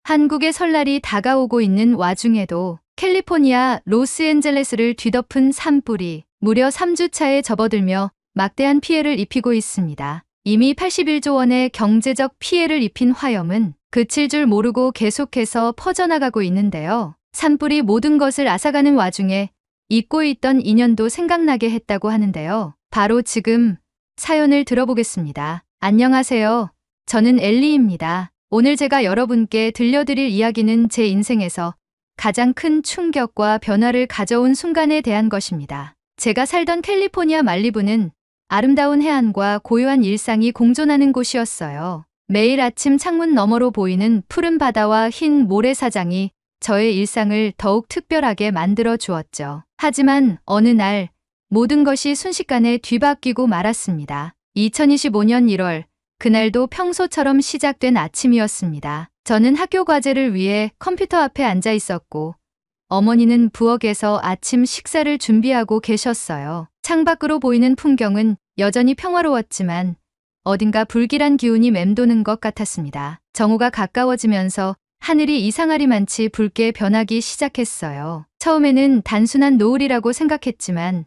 한국의 설날이 다가오고 있는 와중에도 캘리포니아 로스앤젤레스를 뒤덮은 산불이 무려 3주차에 접어들며 막대한 피해를 입히고 있습니다. 이미 81조 원의 경제적 피해를 입힌 화염은 그칠 줄 모르고 계속해서 퍼져나가고 있는데요. 산불이 모든 것을 앗아가는 와중에 잊고 있던 인연도 생각나게 했다고 하는데요. 바로 지금 사연을 들어보겠습니다. 안녕하세요. 저는 엘리입니다. 오늘 제가 여러분께 들려드릴 이야기는 제 인생에서 가장 큰 충격과 변화를 가져온 순간에 대한 것입니다. 제가 살던 캘리포니아 말리부는 아름다운 해안과 고요한 일상이 공존하는 곳이었어요. 매일 아침 창문 너머로 보이는 푸른 바다와 흰 모래사장이 저의 일상을 더욱 특별하게 만들어 주었죠. 하지만 어느 날 모든 것이 순식간에 뒤바뀌고 말았습니다. 2025년 1월, 그날도 평소처럼 시작된 아침이었습니다. 저는 학교 과제를 위해 컴퓨터 앞에 앉아 있었고 어머니는 부엌에서 아침 식사를 준비하고 계셨어요. 창밖으로 보이는 풍경은 여전히 평화로웠지만 어딘가 불길한 기운이 맴도는 것 같았습니다. 정오가 가까워지면서 하늘이 이상하리만치 붉게 변하기 시작했어요. 처음에는 단순한 노을이라고 생각했지만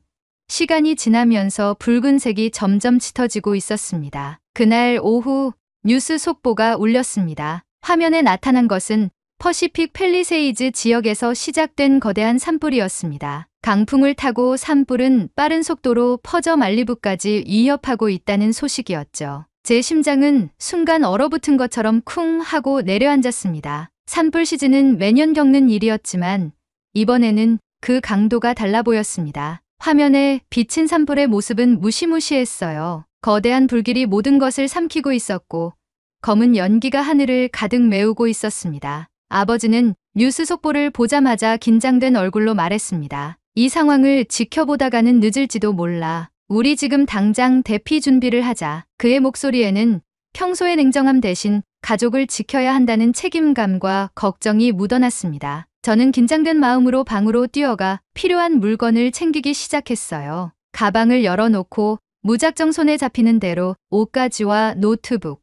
시간이 지나면서 붉은색이 점점 짙어지고 있었습니다. 그날 오후 뉴스 속보가 울렸습니다. 화면에 나타난 것은 퍼시픽 팰리세이즈 지역에서 시작된 거대한 산불이었습니다. 강풍을 타고 산불은 빠른 속도로 퍼져 말리부까지 위협하고 있다는 소식이었죠. 제 심장은 순간 얼어붙은 것처럼 쿵 하고 내려앉았습니다. 산불 시즌은 매년 겪는 일이었지만 이번에는 그 강도가 달라 보였습니다. 화면에 비친 산불의 모습은 무시무시했어요. 거대한 불길이 모든 것을 삼키고 있었고 검은 연기가 하늘을 가득 메우고 있었습니다. 아버지는 뉴스 속보를 보자마자 긴장된 얼굴로 말했습니다. 이 상황을 지켜보다가는 늦을지도 몰라. 우리 지금 당장 대피 준비를 하자. 그의 목소리에는 평소의 냉정함 대신 가족을 지켜야 한다는 책임감과 걱정이 묻어났습니다. 저는 긴장된 마음으로 방으로 뛰어가 필요한 물건을 챙기기 시작했어요. 가방을 열어놓고 무작정 손에 잡히는 대로 옷가지와 노트북,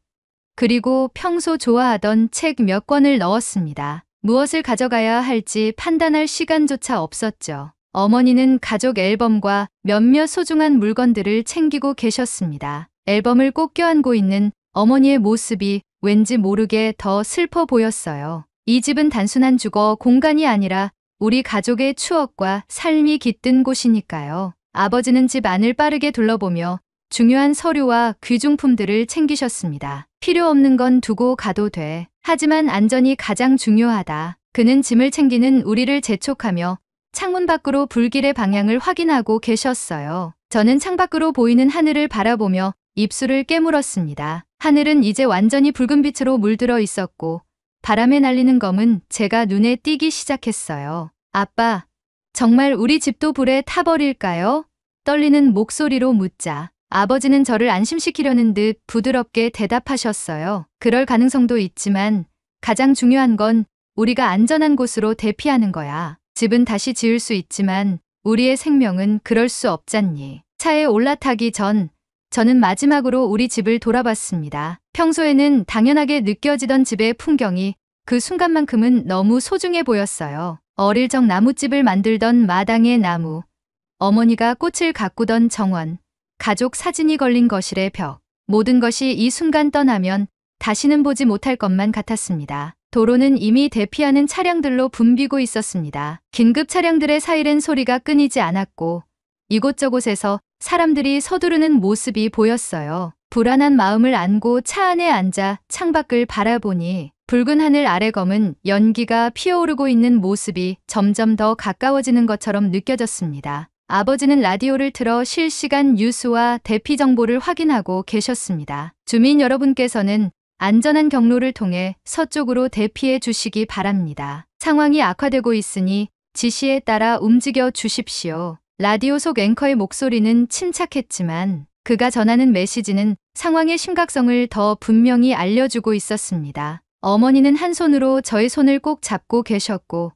그리고 평소 좋아하던 책 몇 권을 넣었습니다. 무엇을 가져가야 할지 판단할 시간조차 없었죠. 어머니는 가족 앨범과 몇몇 소중한 물건들을 챙기고 계셨습니다. 앨범을 꼭 껴안고 있는 어머니의 모습이 왠지 모르게 더 슬퍼 보였어요. 이 집은 단순한 주거 공간이 아니라 우리 가족의 추억과 삶이 깃든 곳이니까요. 아버지는 집 안을 빠르게 둘러보며 중요한 서류와 귀중품들을 챙기셨습니다. 필요 없는 건 두고 가도 돼. 하지만 안전이 가장 중요하다. 그는 짐을 챙기는 우리를 재촉하며 창문 밖으로 불길의 방향을 확인하고 계셨어요. 저는 창밖으로 보이는 하늘을 바라보며 입술을 깨물었습니다. 하늘은 이제 완전히 붉은 빛으로 물들어 있었고 바람에 날리는 검은 제가 눈에 띄기 시작했어요. 아빠, 정말 우리 집도 불에 타버릴까요? 떨리는 목소리로 묻자 아버지는 저를 안심시키려는 듯 부드럽게 대답하셨어요. 그럴 가능성도 있지만 가장 중요한 건 우리가 안전한 곳으로 대피하는 거야. 집은 다시 지을 수 있지만 우리의 생명은 그럴 수 없잖니. 차에 올라타기 전 저는 마지막으로 우리 집을 돌아봤습니다. 평소에는 당연하게 느껴지던 집의 풍경이 그 순간만큼은 너무 소중해 보였어요. 어릴 적 나뭇집을 만들던 마당의 나무, 어머니가 꽃을 가꾸던 정원, 가족 사진이 걸린 거실의 벽, 모든 것이 이 순간 떠나면 다시는 보지 못할 것만 같았습니다. 도로는 이미 대피하는 차량들로 붐비고 있었습니다. 긴급 차량들의 사이렌 소리가 끊이지 않았고 이곳저곳에서 사람들이 서두르는 모습이 보였어요. 불안한 마음을 안고 차 안에 앉아 창밖을 바라보니 붉은 하늘 아래 검은 연기가 피어오르고 있는 모습이 점점 더 가까워지는 것처럼 느껴졌습니다. 아버지는 라디오를 틀어 실시간 뉴스와 대피 정보를 확인하고 계셨습니다. 주민 여러분께서는 안전한 경로를 통해 서쪽으로 대피해 주시기 바랍니다. 상황이 악화되고 있으니 지시에 따라 움직여 주십시오. 라디오 속 앵커의 목소리는 침착했지만 그가 전하는 메시지는 상황의 심각성을 더 분명히 알려주고 있었습니다. 어머니는 한 손으로 저의 손을 꼭 잡고 계셨고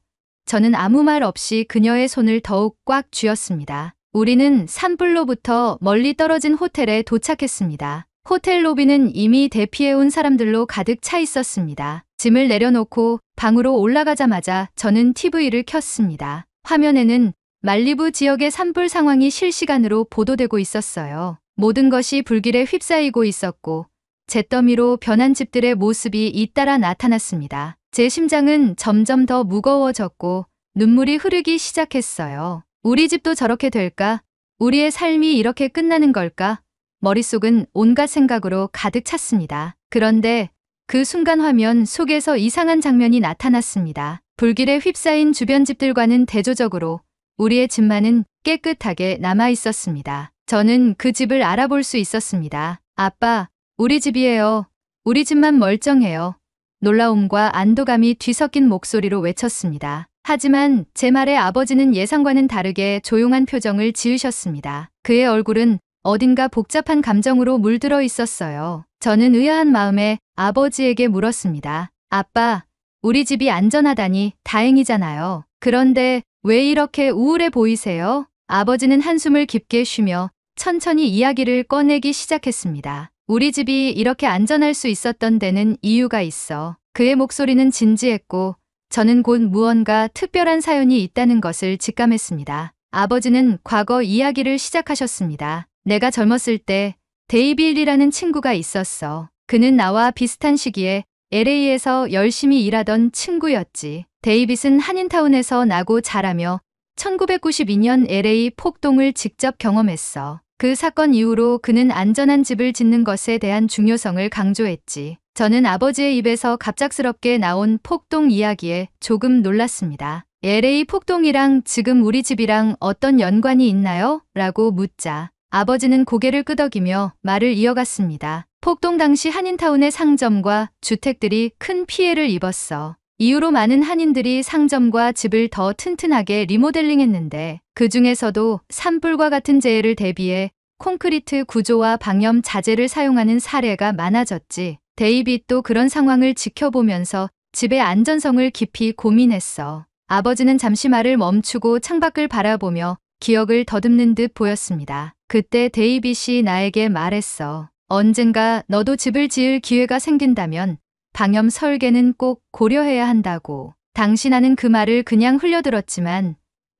저는 아무 말 없이 그녀의 손을 더욱 꽉 쥐었습니다. 우리는 산불로부터 멀리 떨어진 호텔에 도착했습니다. 호텔 로비는 이미 대피해온 사람들로 가득 차 있었습니다. 짐을 내려놓고 방으로 올라가자마자 저는 TV를 켰습니다. 화면에는 말리부 지역의 산불 상황이 실시간으로 보도되고 있었어요. 모든 것이 불길에 휩싸이고 있었고 잿더미로 변한 집들의 모습이 잇따라 나타났습니다. 제 심장은 점점 더 무거워졌고 눈물이 흐르기 시작했어요. 우리 집도 저렇게 될까? 우리의 삶이 이렇게 끝나는 걸까? 머릿속은 온갖 생각으로 가득 찼습니다. 그런데 그 순간 화면 속에서 이상한 장면이 나타났습니다. 불길에 휩싸인 주변 집들과는 대조적으로 우리의 집만은 깨끗하게 남아 있었습니다. 저는 그 집을 알아볼 수 있었습니다. 아빠, 우리 집이에요. 우리 집만 멀쩡해요. 놀라움과 안도감이 뒤섞인 목소리로 외쳤습니다. 하지만 제 말에 아버지는 예상과는 다르게 조용한 표정을 지으셨습니다. 그의 얼굴은 어딘가 복잡한 감정으로 물들어 있었어요. 저는 의아한 마음에 아버지에게 물었습니다. 아빠, 우리 집이 안전하다니 다행이잖아요. 그런데 왜 이렇게 우울해 보이세요? 아버지는 한숨을 깊게 쉬며 천천히 이야기를 꺼내기 시작했습니다. 우리 집이 이렇게 안전할 수 있었던 데는 이유가 있어. 그의 목소리는 진지했고 저는 곧 무언가 특별한 사연이 있다는 것을 직감했습니다. 아버지는 과거 이야기를 시작하셨습니다. 내가 젊었을 때 데이빌이라는 친구가 있었어. 그는 나와 비슷한 시기에 LA에서 열심히 일하던 친구였지. 데이빗은 한인타운에서 나고 자라며 1992년 LA 폭동을 직접 경험했어. 그 사건 이후로 그는 안전한 집을 짓는 것에 대한 중요성을 강조했지. 저는 아버지의 입에서 갑작스럽게 나온 폭동 이야기에 조금 놀랐습니다. LA 폭동이랑 지금 우리 집이랑 어떤 연관이 있나요? 라고 묻자 아버지는 고개를 끄덕이며 말을 이어갔습니다. 폭동 당시 한인타운의 상점과 주택들이 큰 피해를 입었어. 이후로 많은 한인들이 상점과 집을 더 튼튼하게 리모델링했는데 그 중에서도 산불과 같은 재해를 대비해 콘크리트 구조와 방염 자재를 사용하는 사례가 많아졌지. 데이빗도 그런 상황을 지켜보면서 집의 안전성을 깊이 고민했어. 아버지는 잠시 말을 멈추고 창밖을 바라보며 기억을 더듬는 듯 보였습니다. 그때 데이빗이 나에게 말했어. 언젠가 너도 집을 지을 기회가 생긴다면 방염 설계는 꼭 고려해야 한다고. 당시 나는 그 말을 그냥 흘려들었지만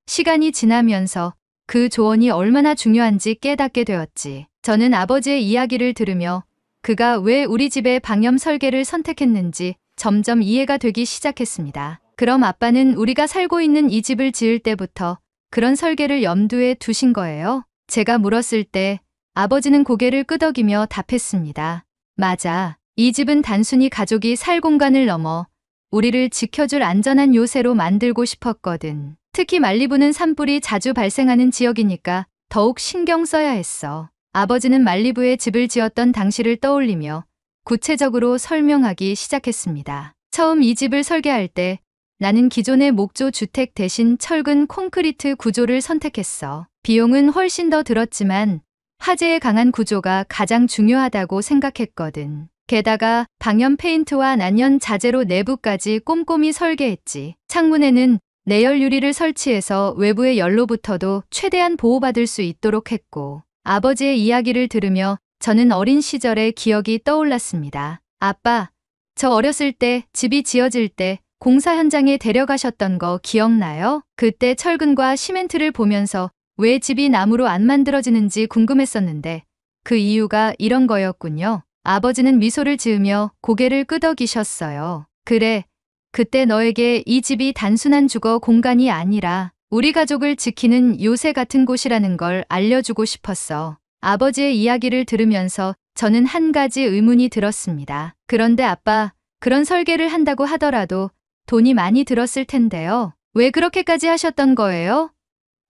시간이 지나면서 그 조언이 얼마나 중요한지 깨닫게 되었지. 저는 아버지의 이야기를 들으며 그가 왜 우리 집의 방염 설계를 선택했는지 점점 이해가 되기 시작했습니다. 그럼 아빠는 우리가 살고 있는 이 집을 지을 때부터 그런 설계를 염두에 두신 거예요? 제가 물었을 때 아버지는 고개를 끄덕이며 답했습니다. 맞아. 이 집은 단순히 가족이 살 공간을 넘어 우리를 지켜줄 안전한 요새로 만들고 싶었거든. 특히 말리부는 산불이 자주 발생하는 지역이니까 더욱 신경 써야 했어. 아버지는 말리부에 집을 지었던 당시를 떠올리며 구체적으로 설명하기 시작했습니다. 처음 이 집을 설계할 때 나는 기존의 목조 주택 대신 철근 콘크리트 구조를 선택했어. 비용은 훨씬 더 들었지만 화재에 강한 구조가 가장 중요하다고 생각했거든. 게다가 방염 페인트와 난연 자재로 내부까지 꼼꼼히 설계했지. 창문에는 내열 유리를 설치해서 외부의 열로부터도 최대한 보호받을 수 있도록 했고 아버지의 이야기를 들으며 저는 어린 시절의 기억이 떠올랐습니다. 아빠, 저 어렸을 때 집이 지어질 때 공사 현장에 데려가셨던 거 기억나요? 그때 철근과 시멘트를 보면서 왜 집이 나무로 안 만들어지는지 궁금했었는데 그 이유가 이런 거였군요. 아버지는 미소를 지으며 고개를 끄덕이셨어요. 그래, 그때 너에게 이 집이 단순한 주거 공간이 아니라 우리 가족을 지키는 요새 같은 곳이라는 걸 알려주고 싶었어. 아버지의 이야기를 들으면서 저는 한 가지 의문이 들었습니다. 그런데 아빠, 그런 설계를 한다고 하더라도 돈이 많이 들었을 텐데요. 왜 그렇게까지 하셨던 거예요?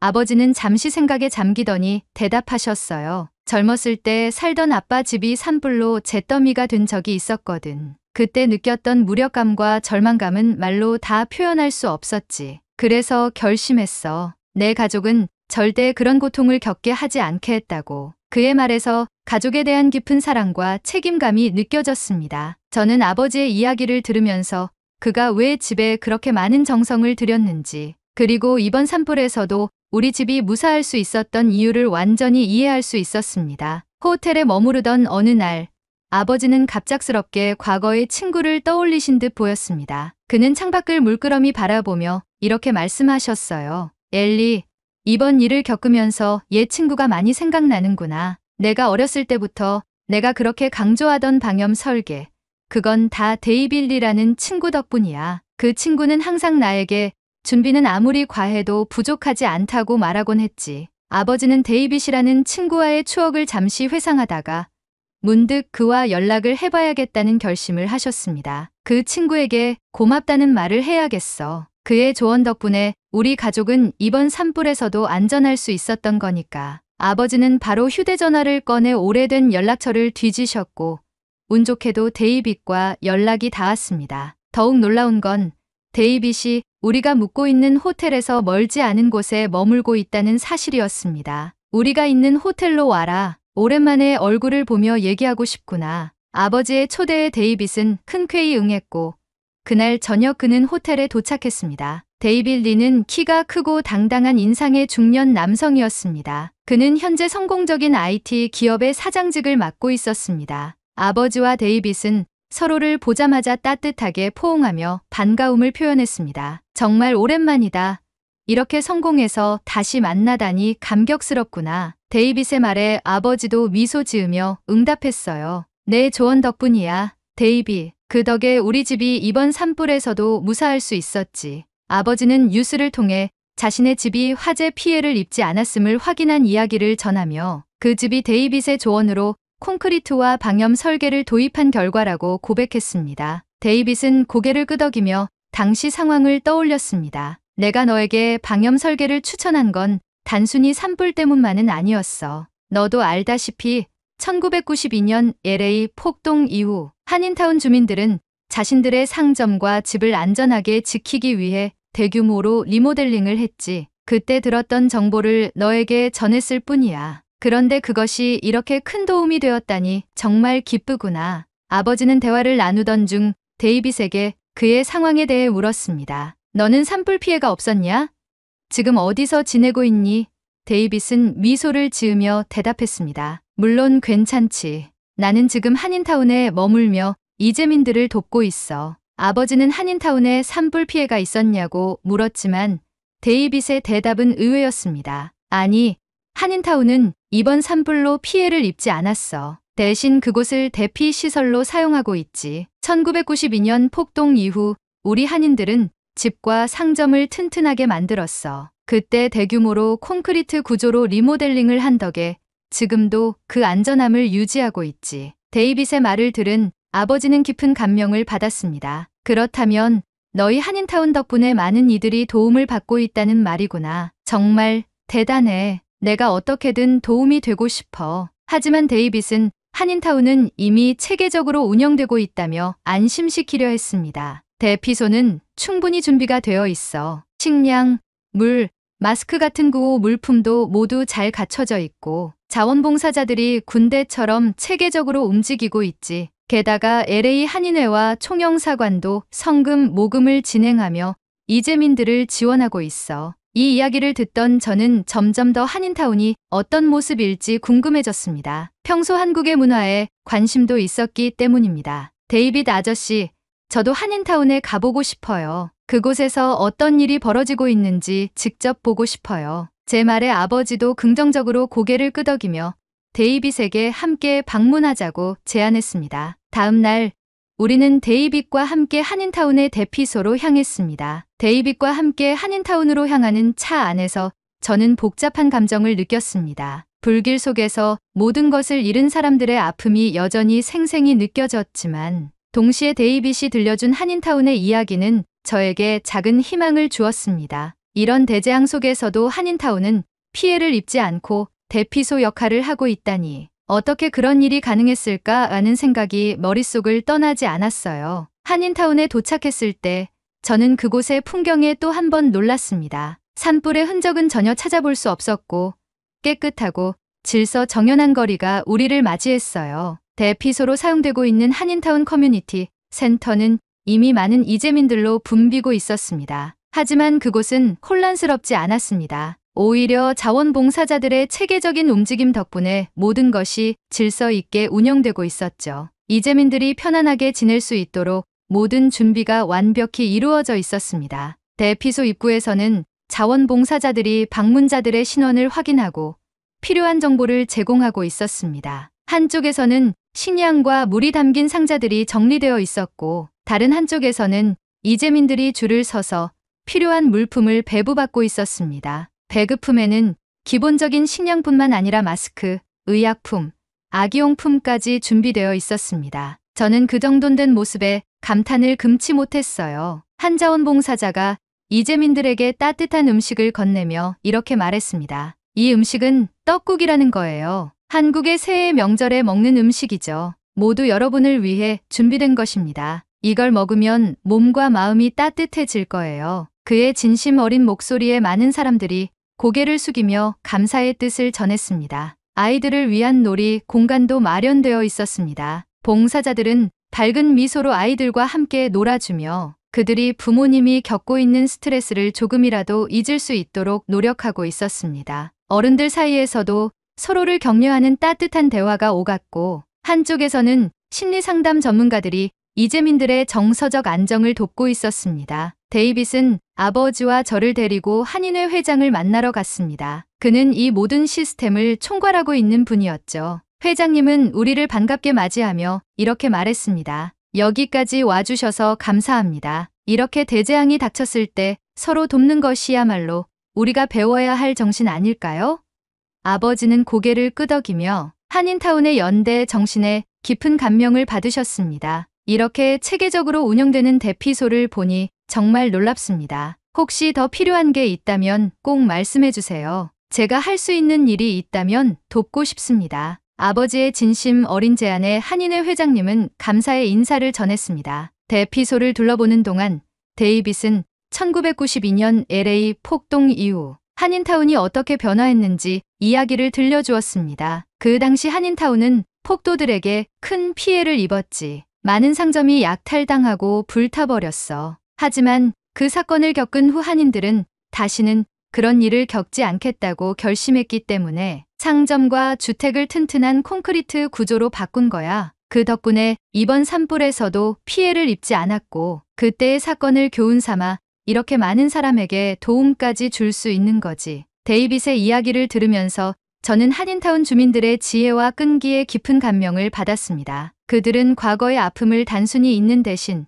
아버지는 잠시 생각에 잠기더니 대답하셨어요. 젊었을 때 살던 아빠 집이 산불로 잿더미가 된 적이 있었거든. 그때 느꼈던 무력감과 절망감은 말로 다 표현할 수 없었지. 그래서 결심했어. 내 가족은 절대 그런 고통을 겪게 하지 않게 했다고. 그의 말에서 가족에 대한 깊은 사랑과 책임감이 느껴졌습니다. 저는 아버지의 이야기를 들으면서 그가 왜 집에 그렇게 많은 정성을 들였는지, 그리고 이번 산불에서도 우리 집이 무사할 수 있었던 이유를 완전히 이해할 수 있었습니다. 호텔에 머무르던 어느 날 아버지는 갑작스럽게 과거의 친구를 떠올리신 듯 보였습니다. 그는 창밖을 물끄러미 바라보며 이렇게 말씀하셨어요. 엘리, 이번 일을 겪으면서 옛 친구가 많이 생각나는구나. 내가 어렸을 때부터 내가 그렇게 강조하던 방염 설계. 그건 다 데이빌리라는 친구 덕분이야. 그 친구는 항상 나에게 준비는 아무리 과해도 부족하지 않다고 말하곤 했지. 아버지는 데이빗이라는 친구와의 추억을 잠시 회상하다가 문득 그와 연락을 해봐야겠다는 결심을 하셨습니다. 그 친구에게 고맙다는 말을 해야겠어. 그의 조언 덕분에 우리 가족은 이번 산불에서도 안전할 수 있었던 거니까. 아버지는 바로 휴대전화를 꺼내 오래된 연락처를 뒤지셨고 운 좋게도 데이빗과 연락이 닿았습니다. 더욱 놀라운 건 데이빗이 우리가 묵고 있는 호텔에서 멀지 않은 곳에 머물고 있다는 사실이었습니다. 우리가 있는 호텔로 와라. 오랜만에 얼굴을 보며 얘기하고 싶구나. 아버지의 초대에 데이빗은 흔쾌히 응했고 그날 저녁 그는 호텔에 도착했습니다. 데이빗 리는 키가 크고 당당한 인상의 중년 남성이었습니다. 그는 현재 성공적인 IT 기업의 사장직을 맡고 있었습니다. 아버지와 데이빗은 서로를 보자마자 따뜻하게 포옹하며 반가움을 표현했습니다. 정말 오랜만이다. 이렇게 성공해서 다시 만나다니 감격스럽구나. 데이빗의 말에 아버지도 미소 지으며 응답했어요. 내 조언 덕분이야, 데이빗. 그 덕에 우리 집이 이번 산불에서도 무사할 수 있었지. 아버지는 뉴스를 통해 자신의 집이 화재 피해를 입지 않았음을 확인한 이야기를 전하며 그 집이 데이빗의 조언으로 콘크리트와 방염 설계를 도입한 결과라고 고백했습니다. 데이빗은 고개를 끄덕이며 당시 상황을 떠올렸습니다. 내가 너에게 방염 설계를 추천한 건 단순히 산불 때문만은 아니었어. 너도 알다시피 1992년 LA 폭동 이후 한인타운 주민들은 자신들의 상점과 집을 안전하게 지키기 위해 대규모로 리모델링을 했지. 그때 들었던 정보를 너에게 전했을 뿐이야. 그런데 그것이 이렇게 큰 도움이 되었다니 정말 기쁘구나. 아버지는 대화를 나누던 중 데이빗에게 그의 상황에 대해 물었습니다. 너는 산불 피해가 없었냐? 지금 어디서 지내고 있니? 데이빗은 미소를 지으며 대답했습니다. 물론 괜찮지. 나는 지금 한인타운에 머물며 이재민들을 돕고 있어. 아버지는 한인타운에 산불 피해가 있었냐고 물었지만 데이빗의 대답은 의외였습니다. 아니, 한인타운은 이번 산불로 피해를 입지 않았어. 대신 그곳을 대피 시설로 사용하고 있지. 1992년 폭동 이후 우리 한인들은 집과 상점을 튼튼하게 만들었어. 그때 대규모로 콘크리트 구조로 리모델링을 한 덕에 지금도 그 안전함을 유지하고 있지. 데이빗의 말을 들은 아버지는 깊은 감명을 받았습니다. 그렇다면 너희 한인타운 덕분에 많은 이들이 도움을 받고 있다는 말이구나. 정말 대단해. 내가 어떻게든 도움이 되고 싶어. 하지만 데이빗은 한인타운은 이미 체계적으로 운영되고 있다며 안심시키려 했습니다. 대피소는 충분히 준비가 되어 있어. 식량, 물, 마스크 같은 구호 물품도 모두 잘 갖춰져 있고 자원봉사자들이 군대처럼 체계적으로 움직이고 있지. 게다가 LA 한인회와 총영사관도 성금 모금을 진행하며 이재민들을 지원하고 있어. 이 이야기를 듣던 저는 점점 더 한인타운이 어떤 모습일지 궁금해졌습니다. 평소 한국의 문화에 관심도 있었기 때문입니다. 데이빗 아저씨, 저도 한인타운에 가보고 싶어요. 그곳에서 어떤 일이 벌어지고 있는지 직접 보고 싶어요. 제 말에 아버지도 긍정적으로 고개를 끄덕이며 데이빗에게 함께 방문하자고 제안했습니다. 다음 날 우리는 데이빗과 함께 한인타운의 대피소로 향했습니다. 데이빗과 함께 한인타운으로 향하는 차 안에서 저는 복잡한 감정을 느꼈습니다. 불길 속에서 모든 것을 잃은 사람들의 아픔이 여전히 생생히 느껴졌지만 동시에 데이빗이 들려준 한인타운의 이야기는 저에게 작은 희망을 주었습니다. 이런 대재앙 속에서도 한인타운은 피해를 입지 않고 대피소 역할을 하고 있다니 어떻게 그런 일이 가능했을까 하는 생각이 머릿속을 떠나지 않았어요. 한인타운에 도착했을 때 저는 그곳의 풍경에 또 한 번 놀랐습니다. 산불의 흔적은 전혀 찾아볼 수 없었고 깨끗하고 질서 정연한 거리가 우리를 맞이했어요. 대피소로 사용되고 있는 한인타운 커뮤니티 센터는 이미 많은 이재민들로 붐비고 있었습니다. 하지만 그곳은 혼란스럽지 않았습니다. 오히려 자원봉사자들의 체계적인 움직임 덕분에 모든 것이 질서 있게 운영되고 있었죠. 이재민들이 편안하게 지낼 수 있도록 모든 준비가 완벽히 이루어져 있었습니다. 대피소 입구에서는 자원봉사자들이 방문자들의 신원을 확인하고 필요한 정보를 제공하고 있었습니다. 한쪽에서는 식량과 물이 담긴 상자들이 정리되어 있었고 다른 한쪽에서는 이재민들이 줄을 서서 필요한 물품을 배부받고 있었습니다. 배급품에는 기본적인 식량뿐만 아니라 마스크, 의약품, 아기용품까지 준비되어 있었습니다. 저는 그 정돈 된 모습에 감탄을 금치 못했어요. 한 자원봉사자가 이재민들에게 따뜻한 음식을 건네며 이렇게 말했습니다. 이 음식은 떡국이라는 거예요. 한국의 새해 명절에 먹는 음식이죠. 모두 여러분을 위해 준비된 것입니다. 이걸 먹으면 몸과 마음이 따뜻해질 거예요. 그의 진심 어린 목소리에 많은 사람들이 고개를 숙이며 감사의 뜻을 전했습니다. 아이들을 위한 놀이 공간도 마련되어 있었습니다. 봉사자들은 밝은 미소로 아이들과 함께 놀아주며 그들이 부모님이 겪고 있는 스트레스를 조금이라도 잊을 수 있도록 노력하고 있었습니다. 어른들 사이에서도 서로를 격려하는 따뜻한 대화가 오갔고 한쪽에서는 심리상담 전문가들이 이재민들의 정서적 안정을 돕고 있었습니다. 데이빗은 아버지와 저를 데리고 한인회 회장을 만나러 갔습니다. 그는 이 모든 시스템을 총괄하고 있는 분이었죠. 회장님은 우리를 반갑게 맞이하며 이렇게 말했습니다. 여기까지 와주셔서 감사합니다. 이렇게 대재앙이 닥쳤을 때 서로 돕는 것이야말로 우리가 배워야 할 정신 아닐까요? 아버지는 고개를 끄덕이며 한인타운의 연대 정신에 깊은 감명을 받으셨습니다. 이렇게 체계적으로 운영되는 대피소를 보니 정말 놀랍습니다. 혹시 더 필요한 게 있다면 꼭 말씀해 주세요. 제가 할 수 있는 일이 있다면 돕고 싶습니다. 아버지의 진심 어린 제안에 한인회 회장님은 감사의 인사를 전했습니다. 대피소를 둘러보는 동안 데이빗은 1992년 LA 폭동 이후 한인타운이 어떻게 변화했는지 이야기를 들려주었습니다. 그 당시 한인타운은 폭도들에게 큰 피해를 입었지. 많은 상점이 약탈당하고 불타버렸어. 하지만 그 사건을 겪은 후 한인들은 다시는 그런 일을 겪지 않겠다고 결심했기 때문에 상점과 주택을 튼튼한 콘크리트 구조로 바꾼 거야. 그 덕분에 이번 산불에서도 피해를 입지 않았고 그때의 사건을 교훈 삼아 이렇게 많은 사람에게 도움까지 줄 수 있는 거지. 데이빗의 이야기를 들으면서 저는 한인타운 주민들의 지혜와 끈기에 깊은 감명을 받았습니다. 그들은 과거의 아픔을 단순히 잊는 대신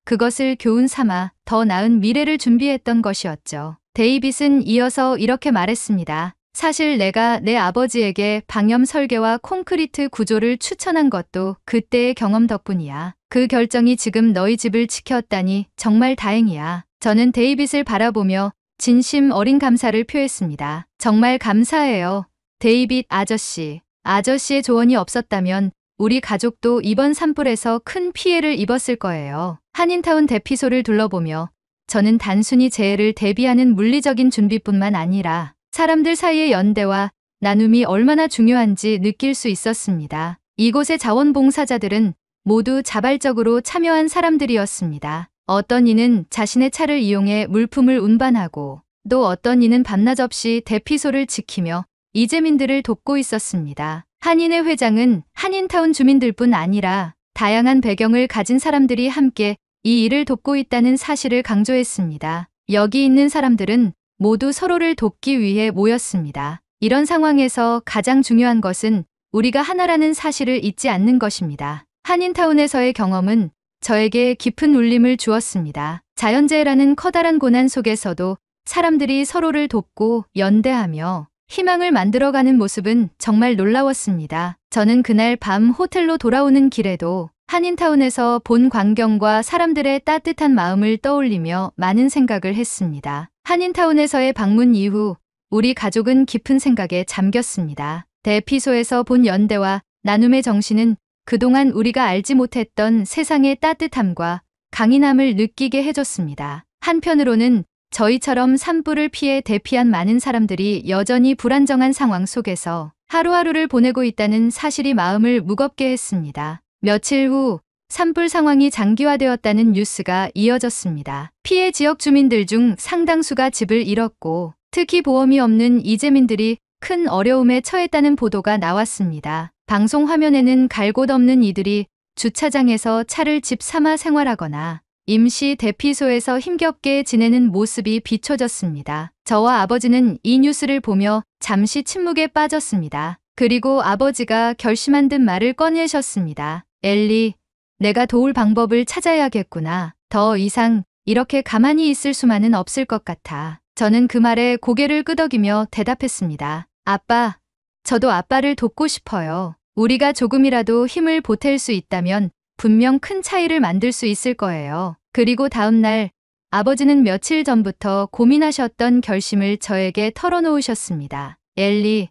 그것을 교훈 삼아 더 나은 미래를 준비했던 것이었죠. 데이빗은 이어서 이렇게 말했습니다. 사실 내가 내 아버지에게 방염 설계와 콘크리트 구조를 추천한 것도 그때의 경험 덕분이야. 그 결정이 지금 너희 집을 지켰다니 정말 다행이야. 저는 데이빗을 바라보며 진심 어린 감사를 표했습니다. 정말 감사해요. 데이빗 아저씨. 아저씨의 조언이 없었다면 우리 가족도 이번 산불에서 큰 피해를 입었을 거예요. 한인타운 대피소를 둘러보며 저는 단순히 재해를 대비하는 물리적인 준비뿐만 아니라 사람들 사이의 연대와 나눔이 얼마나 중요한지 느낄 수 있었습니다. 이곳의 자원봉사자들은 모두 자발적으로 참여한 사람들이었습니다. 어떤 이는 자신의 차를 이용해 물품을 운반하고 또 어떤 이는 밤낮 없이 대피소를 지키며 이재민들을 돕고 있었습니다. 한인회 회장은 한인타운 주민들뿐 아니라 다양한 배경을 가진 사람들이 함께 이 일을 돕고 있다는 사실을 강조했습니다. 여기 있는 사람들은 모두 서로를 돕기 위해 모였습니다. 이런 상황에서 가장 중요한 것은 우리가 하나라는 사실을 잊지 않는 것입니다. 한인타운에서의 경험은 저에게 깊은 울림을 주었습니다. 자연재해라는 커다란 고난 속에서도 사람들이 서로를 돕고 연대하며 희망을 만들어가는 모습은 정말 놀라웠습니다. 저는 그날 밤 호텔로 돌아오는 길에도 한인타운에서 본 광경과 사람들의 따뜻한 마음을 떠올리며 많은 생각을 했습니다. 한인타운에서의 방문 이후 우리 가족은 깊은 생각에 잠겼습니다. 대피소에서 본 연대와 나눔의 정신은 그동안 우리가 알지 못했던 세상의 따뜻함과 강인함을 느끼게 해줬습니다. 한편으로는 저희처럼 산불을 피해 대피한 많은 사람들이 여전히 불안정한 상황 속에서 하루하루를 보내고 있다는 사실이 마음을 무겁게 했습니다. 며칠 후 산불 상황이 장기화되었다는 뉴스가 이어졌습니다. 피해 지역 주민들 중 상당수가 집을 잃었고 특히 보험이 없는 이재민들이 큰 어려움에 처했다는 보도가 나왔습니다. 방송 화면에는 갈 곳 없는 이들이 주차장에서 차를 집 삼아 생활하거나 임시 대피소에서 힘겹게 지내는 모습이 비춰졌습니다. 저와 아버지는 이 뉴스를 보며 잠시 침묵에 빠졌습니다. 그리고 아버지가 결심한 듯 말을 꺼내셨습니다. 엘리, 내가 도울 방법을 찾아야겠구나. 더 이상 이렇게 가만히 있을 수만은 없을 것 같아. 저는 그 말에 고개를 끄덕이며 대답했습니다. 아빠, 저도 아빠를 돕고 싶어요. 우리가 조금이라도 힘을 보탤 수 있다면 분명 큰 차이를 만들 수 있을 거예요. 그리고 다음 날 아버지는 며칠 전부터 고민하셨던 결심을 저에게 털어놓으셨습니다. 엘리,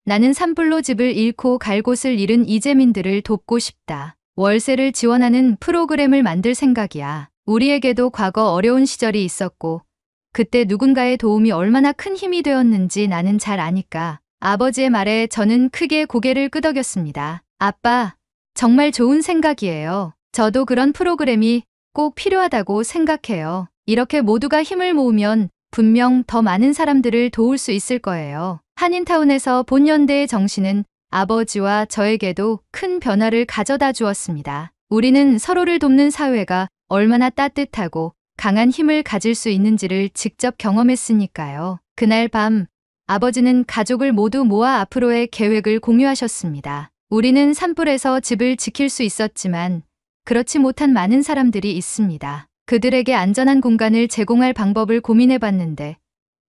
나는 산불로 집을 잃고 갈 곳을 잃은 이재민들을 돕고 싶다. 월세를 지원하는 프로그램을 만들 생각이야. 우리에게도 과거 어려운 시절이 있었고 그때 누군가의 도움이 얼마나 큰 힘이 되었는지 나는 잘 아니까. 아버지의 말에 저는 크게 고개를 끄덕였습니다. 아빠, 정말 좋은 생각이에요. 저도 그런 프로그램이 꼭 필요하다고 생각해요. 이렇게 모두가 힘을 모으면 분명 더 많은 사람들을 도울 수 있을 거예요. 한인타운에서 본연대의 정신은 아버지와 저에게도 큰 변화를 가져다 주었습니다. 우리는 서로를 돕는 사회가 얼마나 따뜻하고 강한 힘을 가질 수 있는지를 직접 경험했으니까요. 그날 밤 아버지는 가족을 모두 모아 앞으로의 계획을 공유하셨습니다. 우리는 산불에서 집을 지킬 수 있었지만 그렇지 못한 많은 사람들이 있습니다. 그들에게 안전한 공간을 제공할 방법을 고민해봤는데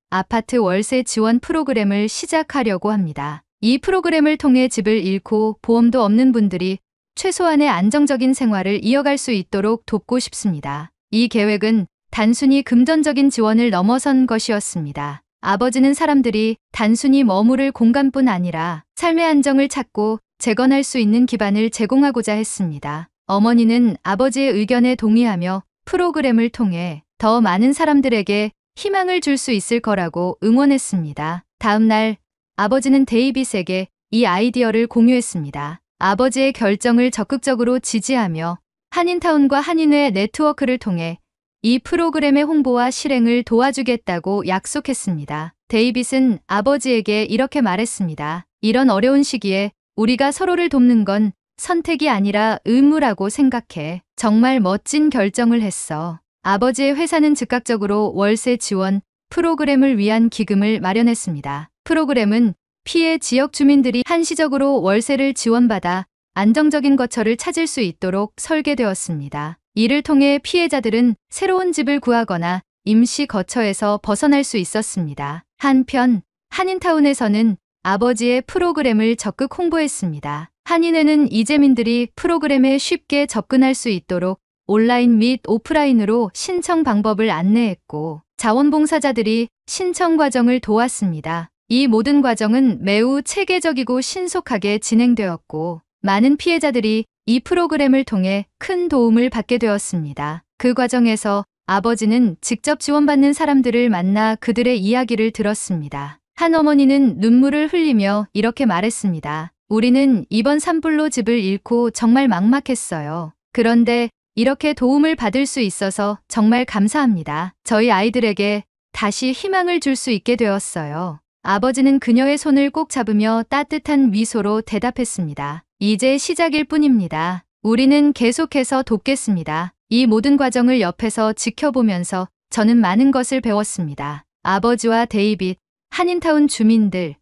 아파트 월세 지원 프로그램을 시작하려고 합니다. 이 프로그램을 통해 집을 잃고 보험도 없는 분들이 최소한의 안정적인 생활을 이어갈 수 있도록 돕고 싶습니다. 이 계획은 단순히 금전적인 지원을 넘어선 것이었습니다. 아버지는 사람들이 단순히 머무를 공간뿐 아니라 삶의 안정을 찾고 재건할 수 있는 기반을 제공하고자 했습니다. 어머니는 아버지의 의견에 동의하며 프로그램을 통해 더 많은 사람들에게 희망을 줄 수 있을 거라고 응원했습니다. 다음 날 아버지는 데이빗에게 이 아이디어를 공유했습니다. 아버지의 결정을 적극적으로 지지하며 한인타운과 한인회 네트워크를 통해 이 프로그램의 홍보와 실행을 도와주겠다고 약속했습니다. 데이빗은 아버지에게 이렇게 말했습니다. 이런 어려운 시기에 우리가 서로를 돕는 건 선택이 아니라 의무라고 생각해. 정말 멋진 결정을 했어. 아버지의 회사는 즉각적으로 월세 지원 프로그램을 위한 기금을 마련했습니다. 프로그램은 피해 지역 주민들이 한시적으로 월세를 지원받아 안정적인 거처를 찾을 수 있도록 설계되었습니다. 이를 통해 피해자들은 새로운 집을 구하거나 임시 거처에서 벗어날 수 있었습니다. 한편 한인타운에서는 아버지의 프로그램을 적극 홍보했습니다. 한인회는 이재민들이 프로그램에 쉽게 접근할 수 있도록 온라인 및 오프라인으로 신청 방법을 안내했고 자원봉사자들이 신청 과정을 도왔습니다. 이 모든 과정은 매우 체계적이고 신속하게 진행되었고 많은 피해자들이 이 프로그램을 통해 큰 도움을 받게 되었습니다. 그 과정에서 아버지는 직접 지원받는 사람들을 만나 그들의 이야기를 들었습니다. 한 어머니는 눈물을 흘리며 이렇게 말했습니다. 우리는 이번 산불로 집을 잃고 정말 막막했어요. 그런데 이렇게 도움을 받을 수 있어서 정말 감사합니다. 저희 아이들에게 다시 희망을 줄 수 있게 되었어요. 아버지는 그녀의 손을 꼭 잡으며 따뜻한 미소로 대답했습니다. 이제 시작일 뿐입니다. 우리는 계속해서 돕겠습니다. 이 모든 과정을 옆에서 지켜보면서 저는 많은 것을 배웠습니다. 아버지와 데이빗, 한인타운 주민들,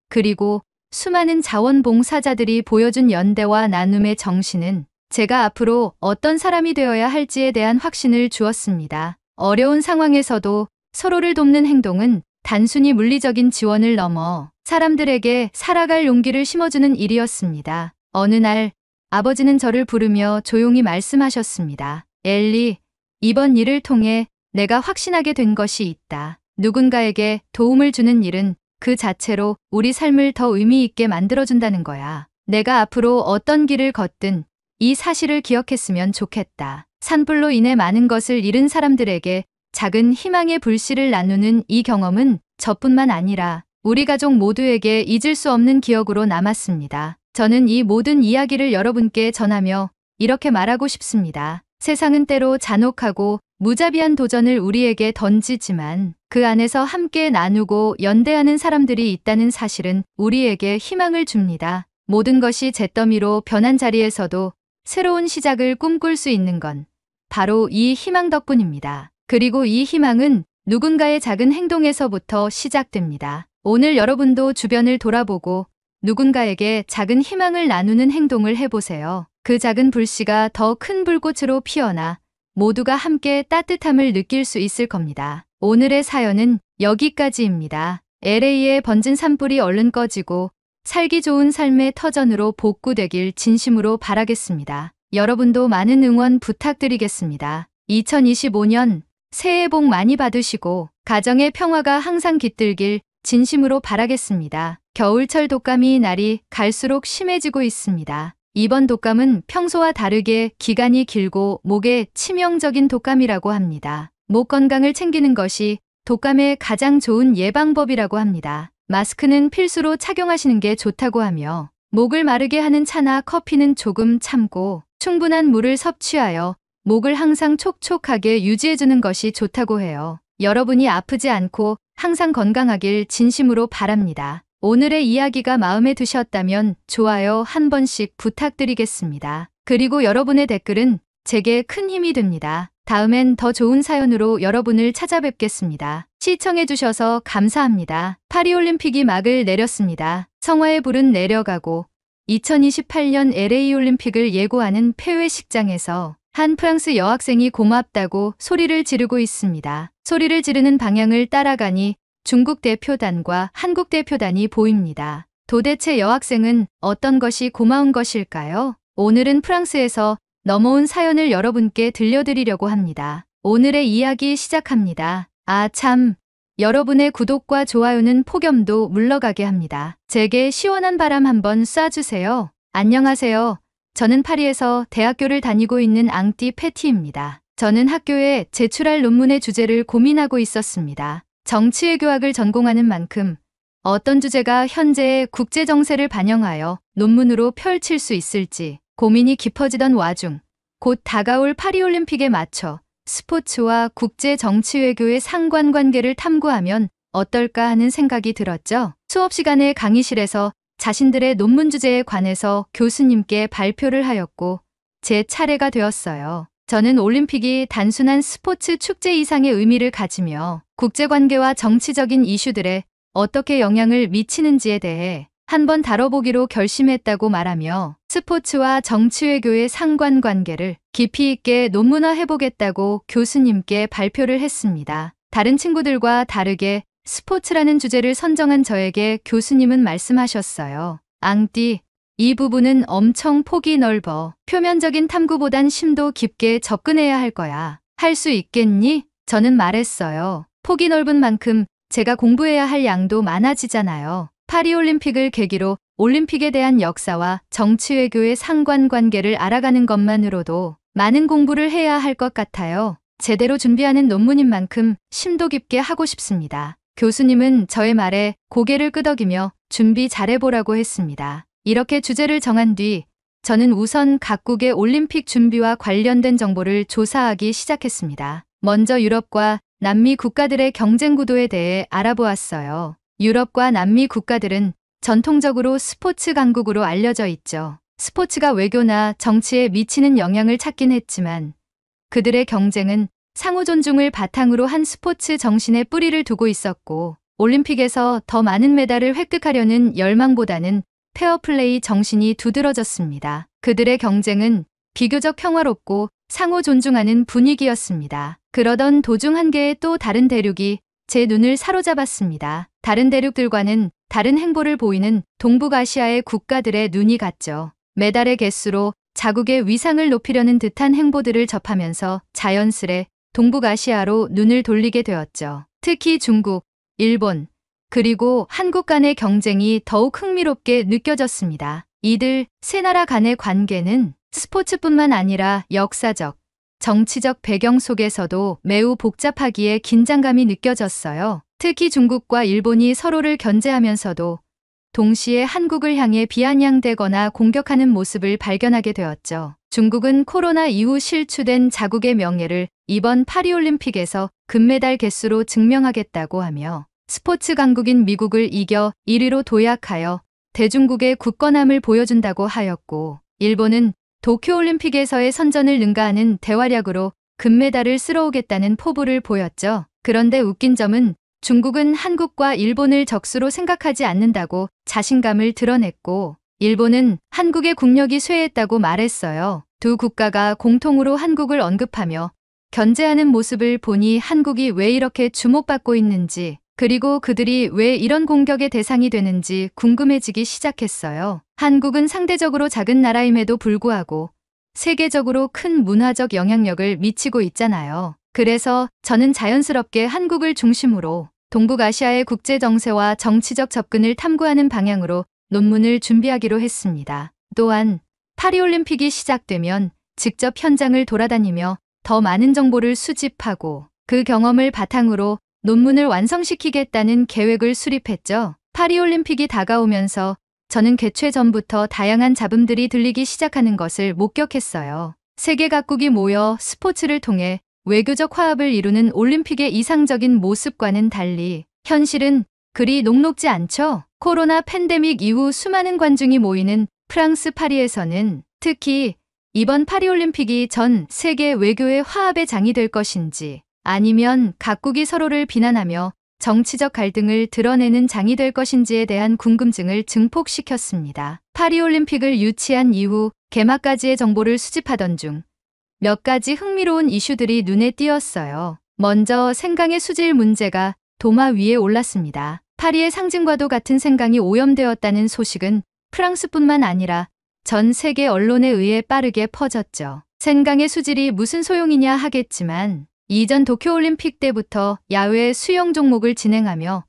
그리고 수많은 자원봉사자들이 보여준 연대와 나눔의 정신은 제가 앞으로 어떤 사람이 되어야 할지에 대한 확신을 주었습니다. 어려운 상황에서도 서로를 돕는 행동은 단순히 물리적인 지원을 넘어 사람들에게 살아갈 용기를 심어주는 일이었습니다. 어느 날 아버지는 저를 부르며 조용히 말씀하셨습니다. 엘리, 이번 일을 통해 내가 확신하게 된 것이 있다. 누군가에게 도움을 주는 일은 그 자체로 우리 삶을 더 의미 있게 만들어준다는 거야. 내가 앞으로 어떤 길을 걷든 이 사실을 기억했으면 좋겠다. 산불로 인해 많은 것을 잃은 사람들에게 작은 희망의 불씨를 나누는 이 경험은 저뿐만 아니라 우리 가족 모두에게 잊을 수 없는 기억으로 남았습니다. 저는 이 모든 이야기를 여러분께 전하며 이렇게 말하고 싶습니다. 세상은 때로 잔혹하고 무자비한 도전을 우리에게 던지지만 그 안에서 함께 나누고 연대하는 사람들이 있다는 사실은 우리에게 희망을 줍니다. 모든 것이 잿더미로 변한 자리에서도 새로운 시작을 꿈꿀 수 있는 건 바로 이 희망 덕분입니다. 그리고 이 희망은 누군가의 작은 행동에서부터 시작됩니다. 오늘 여러분도 주변을 돌아보고 누군가에게 작은 희망을 나누는 행동을 해보세요. 그 작은 불씨가 더 큰 불꽃으로 피어나 모두가 함께 따뜻함을 느낄 수 있을 겁니다. 오늘의 사연은 여기까지입니다. LA에 번진 산불이 얼른 꺼지고 살기 좋은 삶의 터전으로 복구되길 진심으로 바라겠습니다. 여러분도 많은 응원 부탁드리겠습니다. 2025년 새해 복 많이 받으시고 가정의 평화가 항상 깃들길 진심으로 바라겠습니다. 겨울철 독감이 날이 갈수록 심해지고 있습니다. 이번 독감은 평소와 다르게 기간이 길고 목에 치명적인 독감이라고 합니다. 목 건강을 챙기는 것이 독감의 가장 좋은 예방법이라고 합니다. 마스크는 필수로 착용하시는 게 좋다고 하며 목을 마르게 하는 차나 커피는 조금 참고 충분한 물을 섭취하여 목을 항상 촉촉하게 유지해주는 것이 좋다고 해요. 여러분이 아프지 않고 항상 건강하길 진심으로 바랍니다. 오늘의 이야기가 마음에 드셨다면 좋아요 한 번씩 부탁드리겠습니다. 그리고 여러분의 댓글은 제게 큰 힘이 됩니다. 다음엔 더 좋은 사연으로 여러분을 찾아뵙겠습니다. 시청해주셔서 감사합니다. 파리올림픽이 막을 내렸습니다. 성화의 불은 내려가고 2028년 LA올림픽을 예고하는 폐회식장에서 한 프랑스 여학생이 고맙다고 소리를 지르고 있습니다. 소리를 지르는 방향을 따라가니 중국 대표단과 한국 대표단이 보입니다. 도대체 여학생은 어떤 것이 고마운 것일까요? 오늘은 프랑스에서 넘어온 사연을 여러분께 들려드리려고 합니다. 오늘의 이야기 시작합니다. 아 참, 여러분의 구독과 좋아요는 폭염도 물러가게 합니다. 제게 시원한 바람 한번 쏴주세요. 안녕하세요. 저는 파리에서 대학교를 다니고 있는 앙띠 패티입니다. 저는 학교에 제출할 논문의 주제를 고민하고 있었습니다. 정치외교학을 전공하는 만큼 어떤 주제가 현재의 국제 정세를 반영하여 논문으로 펼칠 수 있을지 고민이 깊어지던 와중 곧 다가올 파리올림픽에 맞춰 스포츠와 국제 정치 외교의 상관관계를 탐구하면 어떨까 하는 생각이 들었죠. 수업 시간에 강의실에서 자신들의 논문 주제에 관해서 교수님께 발표를 하였고 제 차례가 되었어요. 저는 올림픽이 단순한 스포츠 축제 이상의 의미를 가지며 국제관계와 정치적인 이슈들에 어떻게 영향을 미치는지에 대해 한번 다뤄보기로 결심했다고 말하며 스포츠와 정치외교의 상관관계를 깊이 있게 논문화해보겠다고 교수님께 발표를 했습니다. 다른 친구들과 다르게 스포츠라는 주제를 선정한 저에게 교수님은 말씀하셨어요. 앙띠, 이 부분은 엄청 폭이 넓어. 표면적인 탐구보단 심도 깊게 접근해야 할 거야. 할 수 있겠니? 저는 말했어요. 폭이 넓은 만큼 제가 공부해야 할 양도 많아지잖아요. 파리올림픽을 계기로 올림픽에 대한 역사와 정치외교의 상관관계를 알아가는 것만으로도 많은 공부를 해야 할 것 같아요. 제대로 준비하는 논문인 만큼 심도 깊게 하고 싶습니다. 교수님은 저의 말에 고개를 끄덕이며 준비 잘해보라고 했습니다. 이렇게 주제를 정한 뒤 저는 우선 각국의 올림픽 준비와 관련된 정보를 조사하기 시작했습니다. 먼저 유럽과 남미 국가들의 경쟁 구도에 대해 알아보았어요. 유럽과 남미 국가들은 전통적으로 스포츠 강국으로 알려져 있죠. 스포츠가 외교나 정치에 미치는 영향을 찾긴 했지만 그들의 경쟁은 상호 존중을 바탕으로 한 스포츠 정신에 뿌리를 두고 있었고 올림픽에서 더 많은 메달을 획득하려는 열망보다는 페어플레이 정신이 두드러졌습니다. 그들의 경쟁은 비교적 평화롭고 상호 존중하는 분위기였습니다. 그러던 도중 한 개의 또 다른 대륙이 제 눈을 사로잡았습니다. 다른 대륙들과는 다른 행보를 보이는 동북아시아의 국가들의 눈이 갔죠. 메달의 개수로 자국의 위상을 높이려는 듯한 행보들을 접하면서 자연스레 동북아시아로 눈을 돌리게 되었죠. 특히 중국, 일본, 그리고 한국 간의 경쟁이 더욱 흥미롭게 느껴졌습니다. 이들 세 나라 간의 관계는 스포츠뿐만 아니라 역사적, 정치적 배경 속에서도 매우 복잡하기에 긴장감이 느껴졌어요. 특히 중국과 일본이 서로를 견제하면서도 동시에 한국을 향해 비아냥대거나 공격하는 모습을 발견하게 되었죠. 중국은 코로나 이후 실추된 자국의 명예를 이번 파리올림픽에서 금메달 개수로 증명하겠다고 하며 스포츠 강국인 미국을 이겨 1위로 도약하여 대중국의 굳건함을 보여준다고 하였고, 일본은 도쿄올림픽에서의 선전을 능가하는 대활약으로 금메달을 쓸어오겠다는 포부를 보였죠. 그런데 웃긴 점은 중국은 한국과 일본을 적수로 생각하지 않는다고 자신감을 드러냈고, 일본은 한국의 국력이 쇠했다고 말했어요. 두 국가가 공통으로 한국을 언급하며 견제하는 모습을 보니 한국이 왜 이렇게 주목받고 있는지, 그리고 그들이 왜 이런 공격의 대상이 되는지 궁금해지기 시작했어요. 한국은 상대적으로 작은 나라임에도 불구하고 세계적으로 큰 문화적 영향력을 미치고 있잖아요. 그래서 저는 자연스럽게 한국을 중심으로 동북아시아의 국제 정세와 정치적 접근을 탐구하는 방향으로 논문을 준비하기로 했습니다. 또한 파리올림픽이 시작되면 직접 현장을 돌아다니며 더 많은 정보를 수집하고 그 경험을 바탕으로 논문을 완성시키겠다는 계획을 수립했죠. 파리올림픽이 다가오면서 저는 개최 전부터 다양한 잡음들이 들리기 시작하는 것을 목격했어요. 세계 각국이 모여 스포츠를 통해 외교적 화합을 이루는 올림픽의 이상적인 모습과는 달리 현실은 그리 녹록지 않죠. 코로나 팬데믹 이후 수많은 관중이 모이는 프랑스 파리에서는 특히 이번 파리올림픽이 전 세계 외교의 화합의 장이 될 것인지, 아니면 각국이 서로를 비난하며 정치적 갈등을 드러내는 장이 될 것인지에 대한 궁금증을 증폭시켰습니다. 파리올림픽을 유치한 이후 개막까지의 정보를 수집하던 중 몇 가지 흥미로운 이슈들이 눈에 띄었어요. 먼저 생강의 수질 문제가 도마 위에 올랐습니다. 파리의 상징과도 같은 생강이 오염되었다는 소식은 프랑스뿐만 아니라 전 세계 언론에 의해 빠르게 퍼졌죠. 생강의 수질이 무슨 소용이냐 하겠지만 이전 도쿄올림픽 때부터 야외 수영 종목을 진행하며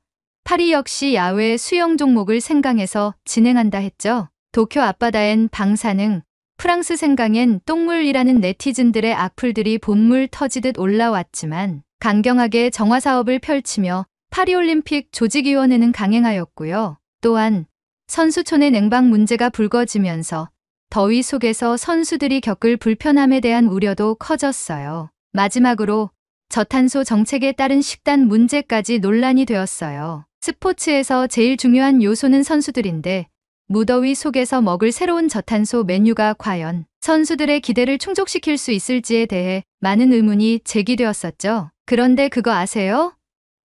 파리 역시 야외 수영 종목을 생강에서 진행한다 했죠. 도쿄 앞바다엔 방사능, 프랑스 생강엔 똥물이라는 네티즌들의 악플들이 본물 터지듯 올라왔지만 강경하게 정화 사업을 펼치며 파리올림픽 조직위원회는 강행하였고요. 또한 선수촌의 냉방 문제가 불거지면서 더위 속에서 선수들이 겪을 불편함에 대한 우려도 커졌어요. 마지막으로 저탄소 정책에 따른 식단 문제까지 논란이 되었어요. 스포츠에서 제일 중요한 요소는 선수들인데 무더위 속에서 먹을 새로운 저탄소 메뉴가 과연 선수들의 기대를 충족시킬 수 있을지에 대해 많은 의문이 제기되었었죠. 그런데 그거 아세요?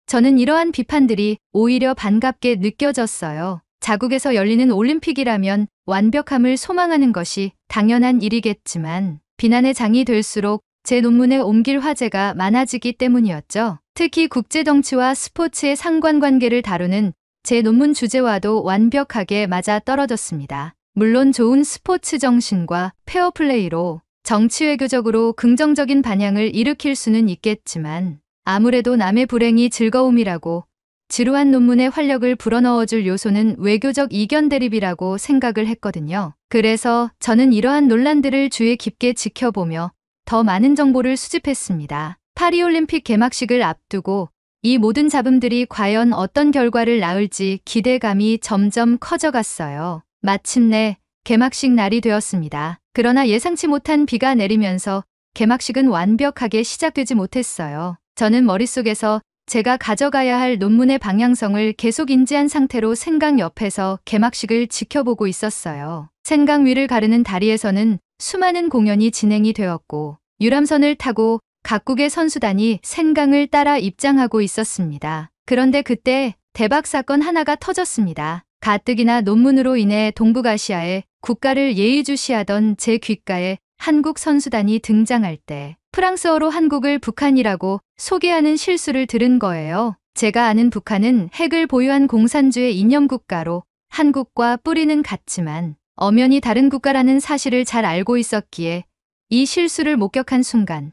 저는 이러한 비판들이 오히려 반갑게 느껴졌어요. 자국에서 열리는 올림픽이라면 완벽함을 소망하는 것이 당연한 일이겠지만 비난의 장이 될수록 제 논문에 옮길 화제가 많아지기 때문이었죠. 특히 국제정치와 스포츠의 상관관계를 다루는 제 논문 주제와도 완벽하게 맞아 떨어졌습니다. 물론 좋은 스포츠 정신과 페어플레이로 정치 외교적으로 긍정적인 반향을 일으킬 수는 있겠지만 아무래도 남의 불행이 즐거움이라고 지루한 논문에 활력을 불어넣어줄 요소는 외교적 이견 대립이라고 생각을 했거든요. 그래서 저는 이러한 논란들을 주의 깊게 지켜보며 더 많은 정보를 수집했습니다. 파리올림픽 개막식을 앞두고 이 모든 잡음들이 과연 어떤 결과를 낳을지 기대감이 점점 커져갔어요. 마침내 개막식 날이 되었습니다. 그러나 예상치 못한 비가 내리면서 개막식은 완벽하게 시작되지 못했어요. 저는 머릿속에서 제가 가져가야 할 논문의 방향성을 계속 인지한 상태로 생강 옆에서 개막식을 지켜보고 있었어요. 생강 위를 가르는 다리에서는 수많은 공연이 진행이 되었고 유람선을 타고 각국의 선수단이 생강을 따라 입장하고 있었습니다. 그런데 그때 대박 사건 하나가 터졌습니다. 가뜩이나 논문으로 인해 동북아시아의 국가를 예의주시하던 제 귓가에 한국 선수단이 등장할 때 프랑스어로 한국을 북한이라고 소개하는 실수를 들은 거예요. 제가 아는 북한은 핵을 보유한 공산주의 이념국가로 한국과 뿌리는 같지만 엄연히 다른 국가라는 사실을 잘 알고 있었기에 이 실수를 목격한 순간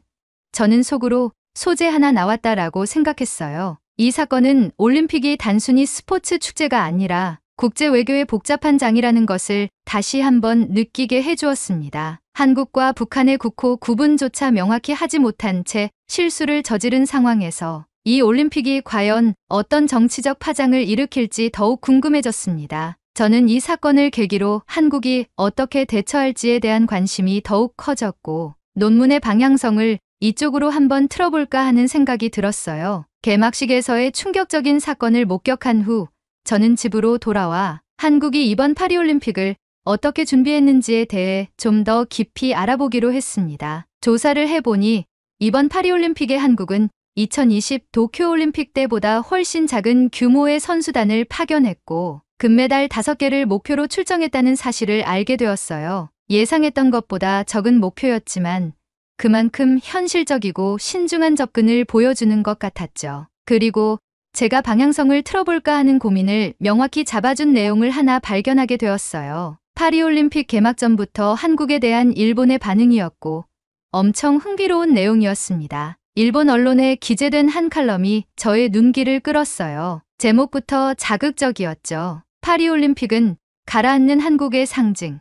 저는 속으로 소재 하나 나왔다라고 생각했어요. 이 사건은 올림픽이 단순히 스포츠 축제가 아니라 국제 외교의 복잡한 장이라는 것을 다시 한번 느끼게 해주었습니다. 한국과 북한의 국호 구분조차 명확히 하지 못한 채 실수를 저지른 상황에서 이 올림픽이 과연 어떤 정치적 파장을 일으킬지 더욱 궁금해졌습니다. 저는 이 사건을 계기로 한국이 어떻게 대처할지에 대한 관심이 더욱 커졌고 논문의 방향성을 이쪽으로 한번 틀어볼까 하는 생각이 들었어요. 개막식에서의 충격적인 사건을 목격한 후 저는 집으로 돌아와 한국이 이번 파리올림픽을 어떻게 준비했는지에 대해 좀 더 깊이 알아보기로 했습니다. 조사를 해보니 이번 파리올림픽의 한국은 2020 도쿄올림픽 때보다 훨씬 작은 규모의 선수단을 파견했고 금메달 5개를 목표로 출정했다는 사실을 알게 되었어요. 예상했던 것보다 적은 목표였지만 그만큼 현실적이고 신중한 접근을 보여주는 것 같았죠. 그리고 제가 방향성을 틀어볼까 하는 고민을 명확히 잡아준 내용을 하나 발견하게 되었어요. 파리올림픽 개막 전부터 한국에 대한 일본의 반응이었고 엄청 흥미로운 내용이었습니다. 일본 언론에 기재된 한 칼럼이 저의 눈길을 끌었어요. 제목부터 자극적이었죠. 파리올림픽은 가라앉는 한국의 상징.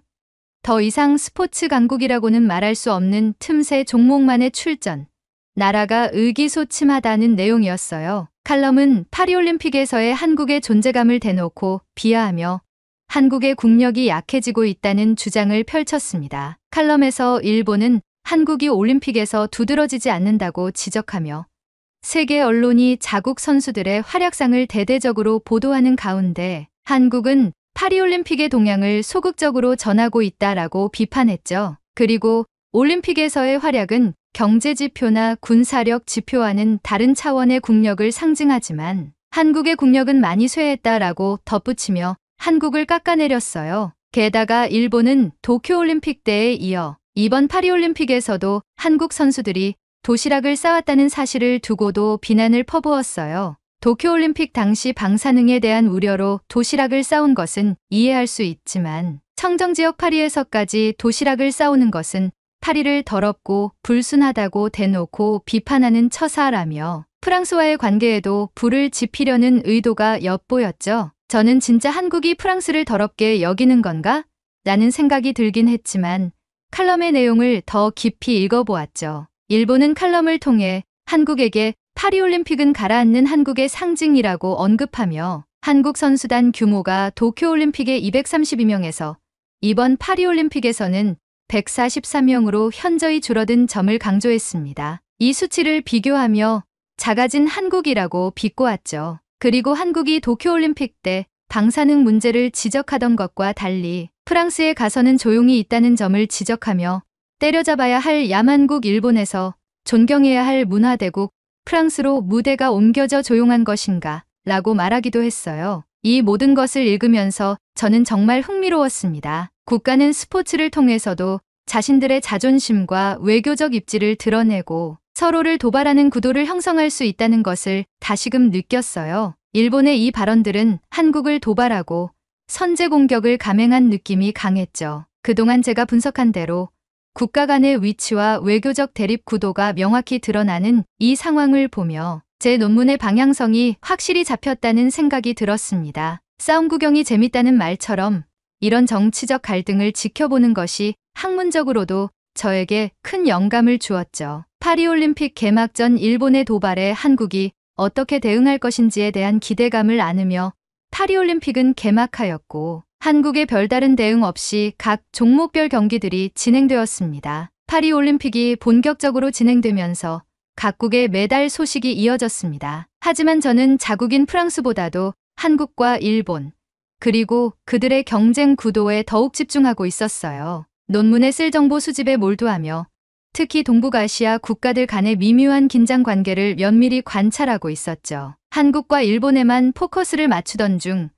더 이상 스포츠 강국이라고는 말할 수 없는 틈새 종목만의 출전. 나라가 의기소침하다는 내용이었어요. 칼럼은 파리올림픽에서의 한국의 존재감을 대놓고 비하하며 한국의 국력이 약해지고 있다는 주장을 펼쳤습니다. 칼럼에서 일본은 한국이 올림픽에서 두드러지지 않는다고 지적하며 세계 언론이 자국 선수들의 활약상을 대대적으로 보도하는 가운데 한국은 파리올림픽의 동향을 소극적으로 전하고 있다라고 비판했죠. 그리고 올림픽에서의 활약은 경제 지표나 군사력 지표와는 다른 차원의 국력을 상징하지만 한국의 국력은 많이 쇠했다라고 덧붙이며 한국을 깎아내렸어요. 게다가 일본은 도쿄올림픽 때에 이어 이번 파리올림픽에서도 한국 선수들이 도시락을 싸왔다는 사실을 두고도 비난을 퍼부었어요. 도쿄올림픽 당시 방사능에 대한 우려로 도시락을 싸온 것은 이해할 수 있지만 청정지역 파리에서까지 도시락을 싸오는 것은 파리를 더럽고 불순하다고 대놓고 비판하는 처사라며 프랑스와의 관계에도 불을 지피려는 의도가 엿보였죠. 저는 진짜 한국이 프랑스를 더럽게 여기는 건가? 라는 생각이 들긴 했지만 칼럼의 내용을 더 깊이 읽어보았죠. 일본은 칼럼을 통해 한국에게 파리올림픽은 가라앉는 한국의 상징이라고 언급하며 한국 선수단 규모가 도쿄올림픽의 232명에서 이번 파리올림픽에서는 143명으로 현저히 줄어든 점을 강조했습니다. 이 수치를 비교하며 작아진 한국이라고 비꼬았죠. 그리고 한국이 도쿄올림픽 때 방사능 문제를 지적하던 것과 달리 프랑스에 가서는 조용히 있다는 점을 지적하며 때려잡아야 할 야만국 일본에서 존경해야 할 문화대국 프랑스로 무대가 옮겨져 조용한 것인가 라고 말하기도 했어요. 이 모든 것을 읽으면서 저는 정말 흥미로웠습니다. 국가는 스포츠를 통해서도 자신들의 자존심과 외교적 입지를 드러내고 서로를 도발하는 구도를 형성할 수 있다는 것을 다시금 느꼈어요. 일본의 이 발언들은 한국을 도발하고 선제 공격을 감행한 느낌이 강했죠. 그동안 제가 분석한 대로 국가 간의 위치와 외교적 대립 구도가 명확히 드러나는 이 상황을 보며 제 논문의 방향성이 확실히 잡혔다는 생각이 들었습니다. 싸움 구경이 재밌다는 말처럼 이런 정치적 갈등을 지켜보는 것이 학문적으로도 저에게 큰 영감을 주었죠. 파리올림픽 개막 전 일본의 도발에 한국이 어떻게 대응할 것인지에 대한 기대감을 안으며 파리올림픽은 개막하였고 한국의 별다른 대응 없이 각 종목별 경기들이 진행되었습니다. 파리올림픽이 본격적으로 진행되면서 각국의 메달 소식이 이어졌습니다. 하지만 저는 자국인 프랑스보다도 한국과 일본, 그리고 그들의 경쟁 구도에 더욱 집중하고 있었어요. 논문에 쓸 정보 수집에 몰두하며 특히 동북아시아 국가들 간의 미묘한 긴장 관계를 면밀히 관찰하고 있었죠. 한국과 일본에만 포커스를 맞추던 중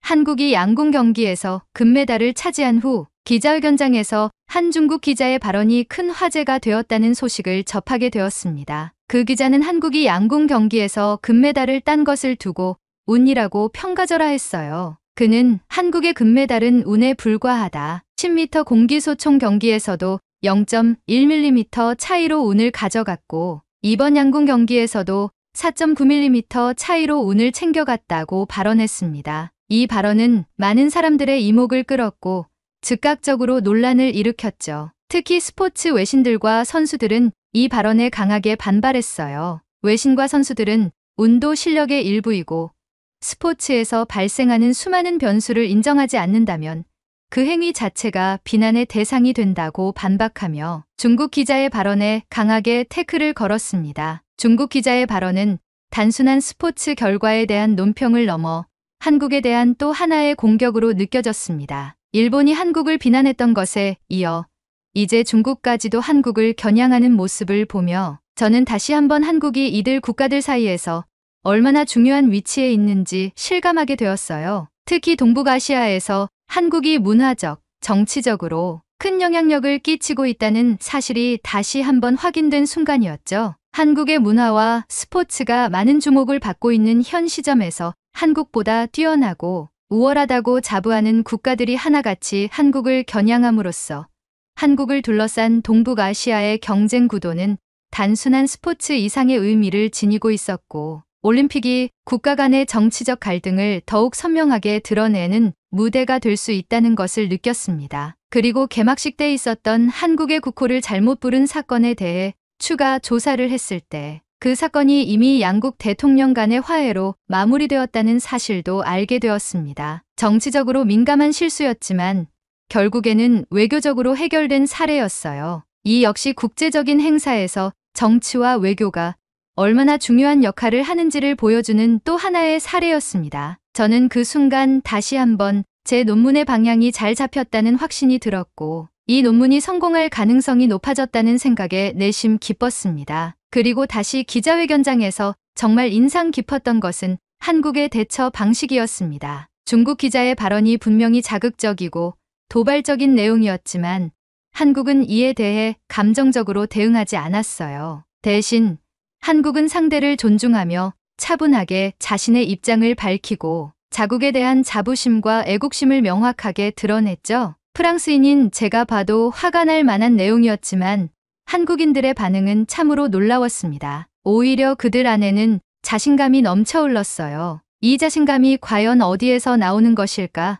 한국이 양궁 경기에서 금메달을 차지한 후 기자회견장에서 한 중국 기자의 발언이 큰 화제가 되었다는 소식을 접하게 되었습니다. 그 기자는 한국이 양궁 경기에서 금메달을 딴 것을 두고 운이라고 평가절하했어요. 그는 한국의 금메달은 운에 불과하다. 10m 공기소총 경기에서도 0.1mm 차이로 운을 가져갔고 이번 양궁 경기에서도 4.9mm 차이로 운을 챙겨갔다고 발언했습니다. 이 발언은 많은 사람들의 이목을 끌었고 즉각적으로 논란을 일으켰죠. 특히 스포츠 외신들과 선수들은 이 발언에 강하게 반발했어요. 외신과 선수들은 운도 실력의 일부이고 스포츠에서 발생하는 수많은 변수를 인정하지 않는다면 그 행위 자체가 비난의 대상이 된다고 반박하며 중국 기자의 발언에 강하게 태클을 걸었습니다. 중국 기자의 발언은 단순한 스포츠 결과에 대한 논평을 넘어 한국에 대한 또 하나의 공격으로 느껴졌습니다. 일본이 한국을 비난했던 것에 이어 이제 중국까지도 한국을 겨냥하는 모습을 보며 저는 다시 한번 한국이 이들 국가들 사이에서 얼마나 중요한 위치에 있는지 실감하게 되었어요. 특히 동북아시아에서 한국이 문화적, 정치적으로 큰 영향력을 끼치고 있다는 사실이 다시 한번 확인된 순간이었죠. 한국의 문화와 스포츠가 많은 주목을 받고 있는 현 시점에서 한국보다 뛰어나고 우월하다고 자부하는 국가들이 하나같이 한국을 겨냥함으로써 한국을 둘러싼 동북아시아의 경쟁 구도는 단순한 스포츠 이상의 의미를 지니고 있었고 올림픽이 국가 간의 정치적 갈등을 더욱 선명하게 드러내는 무대가 될 수 있다는 것을 느꼈습니다. 그리고 개막식 때 있었던 한국의 국호를 잘못 부른 사건에 대해 추가 조사를 했을 때 그 사건이 이미 양국 대통령 간의 화해로 마무리되었다는 사실도 알게 되었습니다. 정치적으로 민감한 실수였지만 결국에는 외교적으로 해결된 사례였어요. 이 역시 국제적인 행사에서 정치와 외교가 얼마나 중요한 역할을 하는지를 보여주는 또 하나의 사례였습니다. 저는 그 순간 다시 한번 제 논문의 방향이 잘 잡혔다는 확신이 들었고 이 논문이 성공할 가능성이 높아졌다는 생각에 내심 기뻤습니다. 그리고 다시 기자회견장에서 정말 인상 깊었던 것은 한국의 대처 방식이었습니다. 중국 기자의 발언이 분명히 자극적이고 도발적인 내용이었지만 한국은 이에 대해 감정적으로 대응하지 않았어요. 대신 한국은 상대를 존중하며 차분하게 자신의 입장을 밝히고 자국에 대한 자부심과 애국심을 명확하게 드러냈죠. 프랑스인인 제가 봐도 화가 날 만한 내용이었지만 한국인들의 반응은 참으로 놀라웠습니다. 오히려 그들 안에는 자신감이 넘쳐 흘렀어요. 이 자신감이 과연 어디에서 나오는 것일까?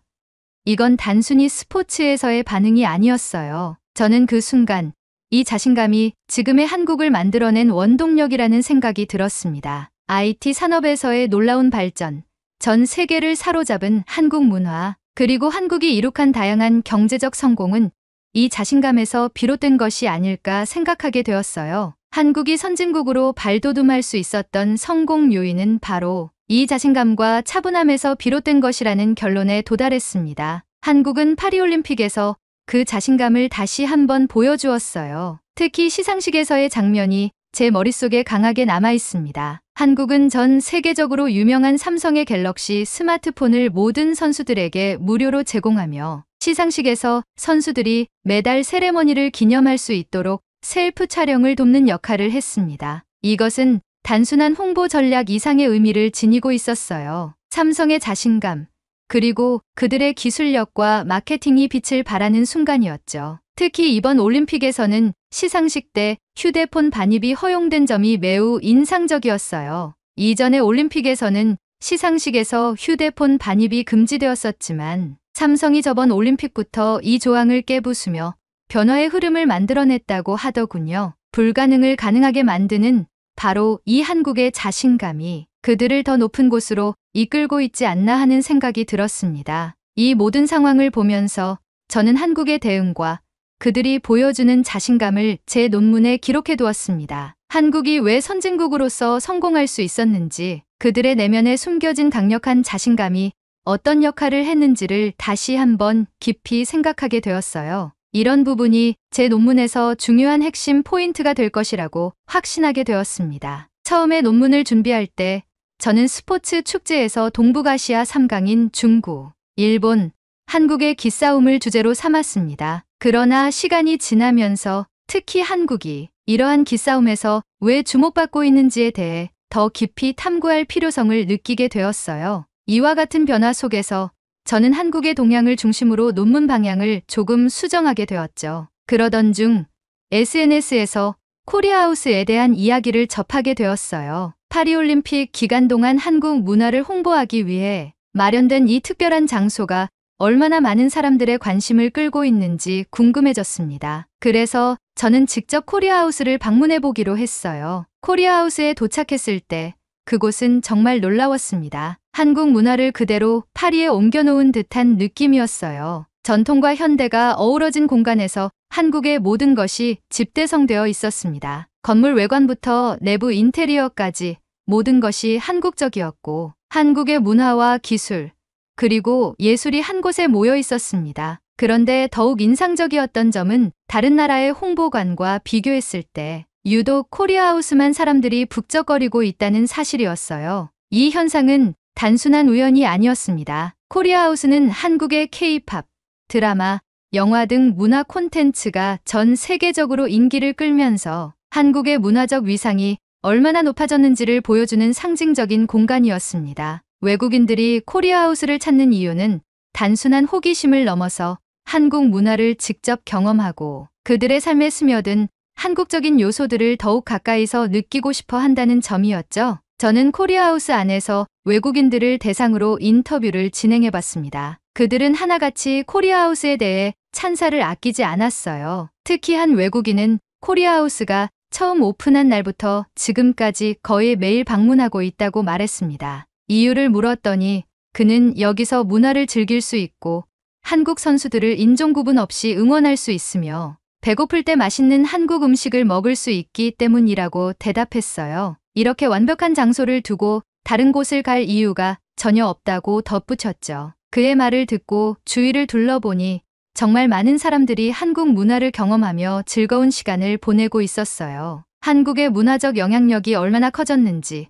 이건 단순히 스포츠에서의 반응이 아니었어요. 저는 그 순간 이 자신감이 지금의 한국을 만들어낸 원동력이라는 생각이 들었습니다. IT 산업에서의 놀라운 발전, 전 세계를 사로잡은 한국 문화, 그리고 한국이 이룩한 다양한 경제적 성공은 이 자신감에서 비롯된 것이 아닐까 생각하게 되었어요. 한국이 선진국으로 발돋움할 수 있었던 성공 요인은 바로 이 자신감과 차분함에서 비롯된 것이라는 결론에 도달했습니다. 한국은 파리올림픽에서 그 자신감을 다시 한번 보여주었어요. 특히 시상식에서의 장면이 제 머릿속에 강하게 남아 있습니다. 한국은 전 세계적으로 유명한 삼성의 갤럭시 스마트폰을 모든 선수들에게 무료로 제공하며 시상식에서 선수들이 메달 세레머니를 기념할 수 있도록 셀프 촬영을 돕는 역할을 했습니다. 이것은 단순한 홍보 전략 이상의 의미를 지니고 있었어요. 삼성의 자신감, 그리고 그들의 기술력과 마케팅이 빛을 발하는 순간이었죠. 특히 이번 올림픽에서는 시상식 때 휴대폰 반입이 허용된 점이 매우 인상적이었어요. 이전의 올림픽에서는 시상식에서 휴대폰 반입이 금지되었었지만 삼성이 저번 올림픽부터 이 조항을 깨부수며 변화의 흐름을 만들어냈다고 하더군요. 불가능을 가능하게 만드는 바로 이 한국의 자신감이 그들을 더 높은 곳으로 이끌고 있지 않나 하는 생각이 들었습니다. 이 모든 상황을 보면서 저는 한국의 대응과 그들이 보여주는 자신감을 제 논문에 기록해 두었습니다. 한국이 왜 선진국으로서 성공할 수 있었는지, 그들의 내면에 숨겨진 강력한 자신감이 어떤 역할을 했는지를 다시 한번 깊이 생각하게 되었어요. 이런 부분이 제 논문에서 중요한 핵심 포인트가 될 것이라고 확신하게 되었습니다. 처음에 논문을 준비할 때 저는 스포츠 축제에서 동북아시아 3강인 중국, 일본, 한국의 기싸움을 주제로 삼았습니다. 그러나 시간이 지나면서 특히 한국이 이러한 기싸움에서 왜 주목받고 있는지에 대해 더 깊이 탐구할 필요성을 느끼게 되었어요. 이와 같은 변화 속에서 저는 한국의 동향을 중심으로 논문 방향을 조금 수정하게 되었죠. 그러던 중 SNS에서 코리아하우스에 대한 이야기를 접하게 되었어요. 파리올림픽 기간 동안 한국 문화를 홍보하기 위해 마련된 이 특별한 장소가 얼마나 많은 사람들의 관심을 끌고 있는지 궁금해졌습니다. 그래서 저는 직접 코리아하우스를 방문해 보기로 했어요. 코리아하우스에 도착했을 때 그곳은 정말 놀라웠습니다. 한국 문화를 그대로 파리에 옮겨놓은 듯한 느낌이었어요. 전통과 현대가 어우러진 공간에서 한국의 모든 것이 집대성되어 있었습니다. 건물 외관부터 내부 인테리어까지 모든 것이 한국적이었고 한국의 문화와 기술, 그리고 예술이 한 곳에 모여 있었습니다. 그런데 더욱 인상적이었던 점은 다른 나라의 홍보관과 비교했을 때 유독 코리아하우스만 사람들이 북적거리고 있다는 사실이었어요. 이 현상은 단순한 우연이 아니었습니다. 코리아하우스는 한국의 K-팝, 드라마, 영화 등 문화 콘텐츠가 전 세계적으로 인기를 끌면서 한국의 문화적 위상이 얼마나 높아졌는지를 보여주는 상징적인 공간이었습니다. 외국인들이 코리아하우스를 찾는 이유는 단순한 호기심을 넘어서 한국 문화를 직접 경험하고 그들의 삶에 스며든 한국적인 요소들을 더욱 가까이서 느끼고 싶어 한다는 점이었죠. 저는 코리아하우스 안에서 외국인들을 대상으로 인터뷰를 진행해봤습니다. 그들은 하나같이 코리아하우스에 대해 찬사를 아끼지 않았어요. 특히 한 외국인은 코리아하우스가 처음 오픈한 날부터 지금까지 거의 매일 방문하고 있다고 말했습니다. 이유를 물었더니 그는 여기서 문화를 즐길 수 있고 한국 선수들을 인종 구분 없이 응원할 수 있으며 배고플 때 맛있는 한국 음식을 먹을 수 있기 때문이라고 대답했어요. 이렇게 완벽한 장소를 두고 다른 곳을 갈 이유가 전혀 없다고 덧붙였죠. 그의 말을 듣고 주위를 둘러보니 정말 많은 사람들이 한국 문화를 경험하며 즐거운 시간을 보내고 있었어요. 한국의 문화적 영향력이 얼마나 커졌는지,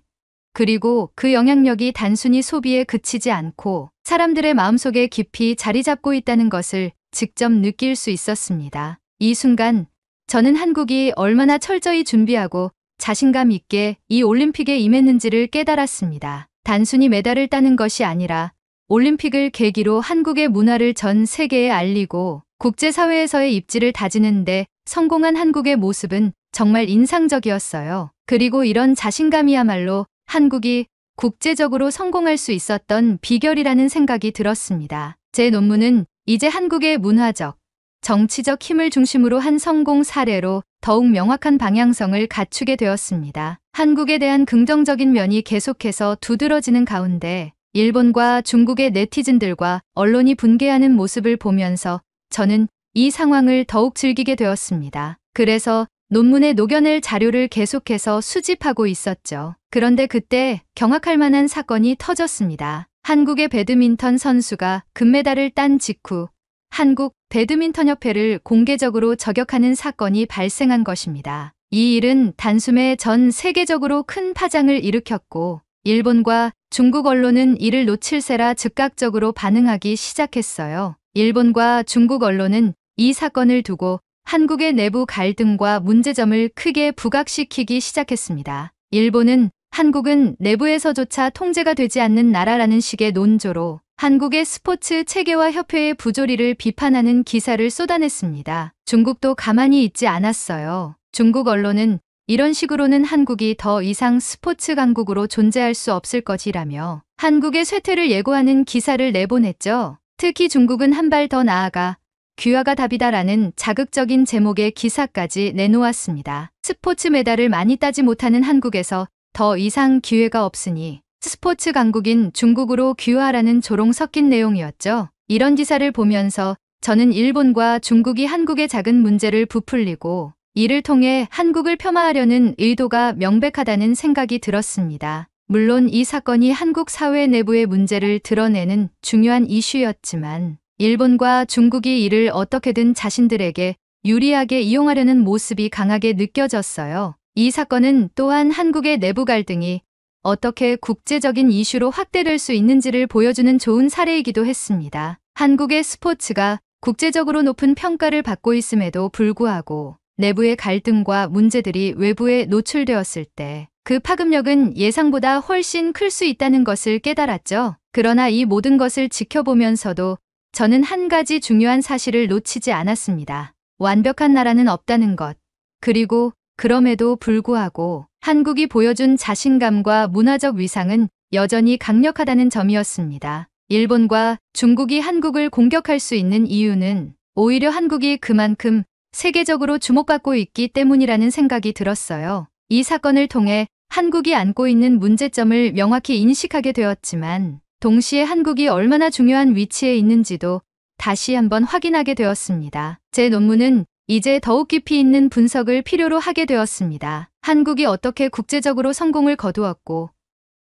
그리고 그 영향력이 단순히 소비에 그치지 않고 사람들의 마음속에 깊이 자리 잡고 있다는 것을 직접 느낄 수 있었습니다. 이 순간 저는 한국이 얼마나 철저히 준비하고 자신감 있게 이 올림픽에 임했는지를 깨달았습니다. 단순히 메달을 따는 것이 아니라 올림픽을 계기로 한국의 문화를 전 세계에 알리고 국제사회에서의 입지를 다지는 데 성공한 한국의 모습은 정말 인상적이었어요. 그리고 이런 자신감이야말로 한국이 국제적으로 성공할 수 있었던 비결이라는 생각이 들었습니다. 제 논문은 이제 한국의 문화적, 정치적 힘을 중심으로 한 성공 사례로 더욱 명확한 방향성을 갖추게 되었습니다. 한국에 대한 긍정적인 면이 계속해서 두드러지는 가운데 일본과 중국의 네티즌들과 언론이 분개하는 모습을 보면서 저는 이 상황을 더욱 즐기게 되었습니다. 그래서 논문에 녹여낼 자료를 계속해서 수집하고 있었죠. 그런데 그때 경악할 만한 사건이 터졌습니다. 한국의 배드민턴 선수가 금메달을 딴 직후 한국 배드민턴협회를 공개적으로 저격하는 사건이 발생한 것입니다. 이 일은 단숨에 전 세계적으로 큰 파장을 일으켰고 일본과 중국 언론은 이를 놓칠세라 즉각적으로 반응하기 시작했어요. 일본과 중국 언론은 이 사건을 두고 한국의 내부 갈등과 문제점을 크게 부각시키기 시작했습니다. 일본은 한국은 내부에서조차 통제가 되지 않는 나라라는 식의 논조로 한국의 스포츠 체계와 협회의 부조리를 비판하는 기사를 쏟아냈습니다. 중국도 가만히 있지 않았어요. 중국 언론은 이런 식으로는 한국이 더 이상 스포츠 강국으로 존재할 수 없을 것이라며 한국의 쇠퇴를 예고하는 기사를 내보냈죠. 특히 중국은 한 발 더 나아가 귀화가 답이다라는 자극적인 제목의 기사까지 내놓았습니다. 스포츠 메달을 많이 따지 못하는 한국에서 더 이상 기회가 없으니 스포츠 강국인 중국으로 귀화하라는 조롱 섞인 내용이었죠. 이런 기사를 보면서 저는 일본과 중국이 한국의 작은 문제를 부풀리고 이를 통해 한국을 폄하하려는 의도가 명백하다는 생각이 들었습니다. 물론 이 사건이 한국 사회 내부의 문제를 드러내는 중요한 이슈였지만 일본과 중국이 이를 어떻게든 자신들에게 유리하게 이용하려는 모습이 강하게 느껴졌어요. 이 사건은 또한 한국의 내부 갈등이 어떻게 국제적인 이슈로 확대될 수 있는지를 보여주는 좋은 사례이기도 했습니다. 한국의 스포츠가 국제적으로 높은 평가를 받고 있음에도 불구하고 내부의 갈등과 문제들이 외부에 노출되었을 때 그 파급력은 예상보다 훨씬 클 수 있다는 것을 깨달았죠. 그러나 이 모든 것을 지켜보면서도 저는 한 가지 중요한 사실을 놓치지 않았습니다. 완벽한 나라는 없다는 것. 그리고 그럼에도 불구하고 한국이 보여준 자신감과 문화적 위상은 여전히 강력하다는 점이었습니다. 일본과 중국이 한국을 공격할 수 있는 이유는 오히려 한국이 그만큼 세계적으로 주목받고 있기 때문이라는 생각이 들었어요. 이 사건을 통해 한국이 안고 있는 문제점을 명확히 인식하게 되었지만 동시에 한국이 얼마나 중요한 위치에 있는지도 다시 한번 확인하게 되었습니다. 제 논문은 이제 더욱 깊이 있는 분석을 필요로 하게 되었습니다. 한국이 어떻게 국제적으로 성공을 거두었고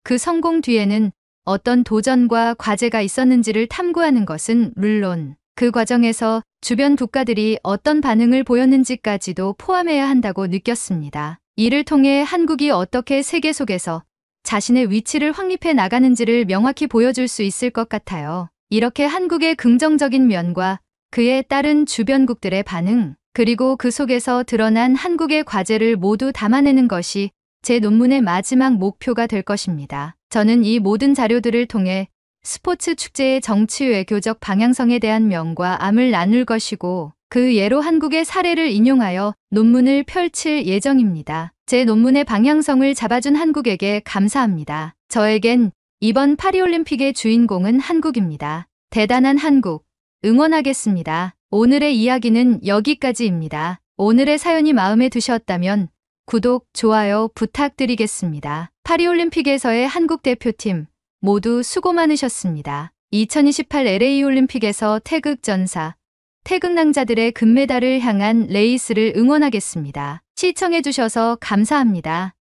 그 성공 뒤에는 어떤 도전과 과제가 있었는지를 탐구하는 것은 물론 그 과정에서 주변 국가들이 어떤 반응을 보였는지까지도 포함해야 한다고 느꼈습니다. 이를 통해 한국이 어떻게 세계 속에서 자신의 위치를 확립해 나가는지를 명확히 보여줄 수 있을 것 같아요. 이렇게 한국의 긍정적인 면과 그에 따른 주변국들의 반응, 그리고 그 속에서 드러난 한국의 과제를 모두 담아내는 것이 제 논문의 마지막 목표가 될 것입니다. 저는 이 모든 자료들을 통해 스포츠 축제의 정치 외교적 방향성에 대한 명과 암을 나눌 것이고 그 예로 한국의 사례를 인용하여 논문을 펼칠 예정입니다. 제 논문의 방향성을 잡아준 한국에게 감사합니다. 저에겐 이번 파리올림픽의 주인공은 한국입니다. 대단한 한국, 응원하겠습니다. 오늘의 이야기는 여기까지입니다. 오늘의 사연이 마음에 드셨다면 구독, 좋아요 부탁드리겠습니다. 파리올림픽에서의 한국 대표팀 모두 수고 많으셨습니다. 2028 LA 올림픽에서 태극전사, 태극낭자들의 금메달을 향한 레이스를 응원하겠습니다. 시청해주셔서 감사합니다.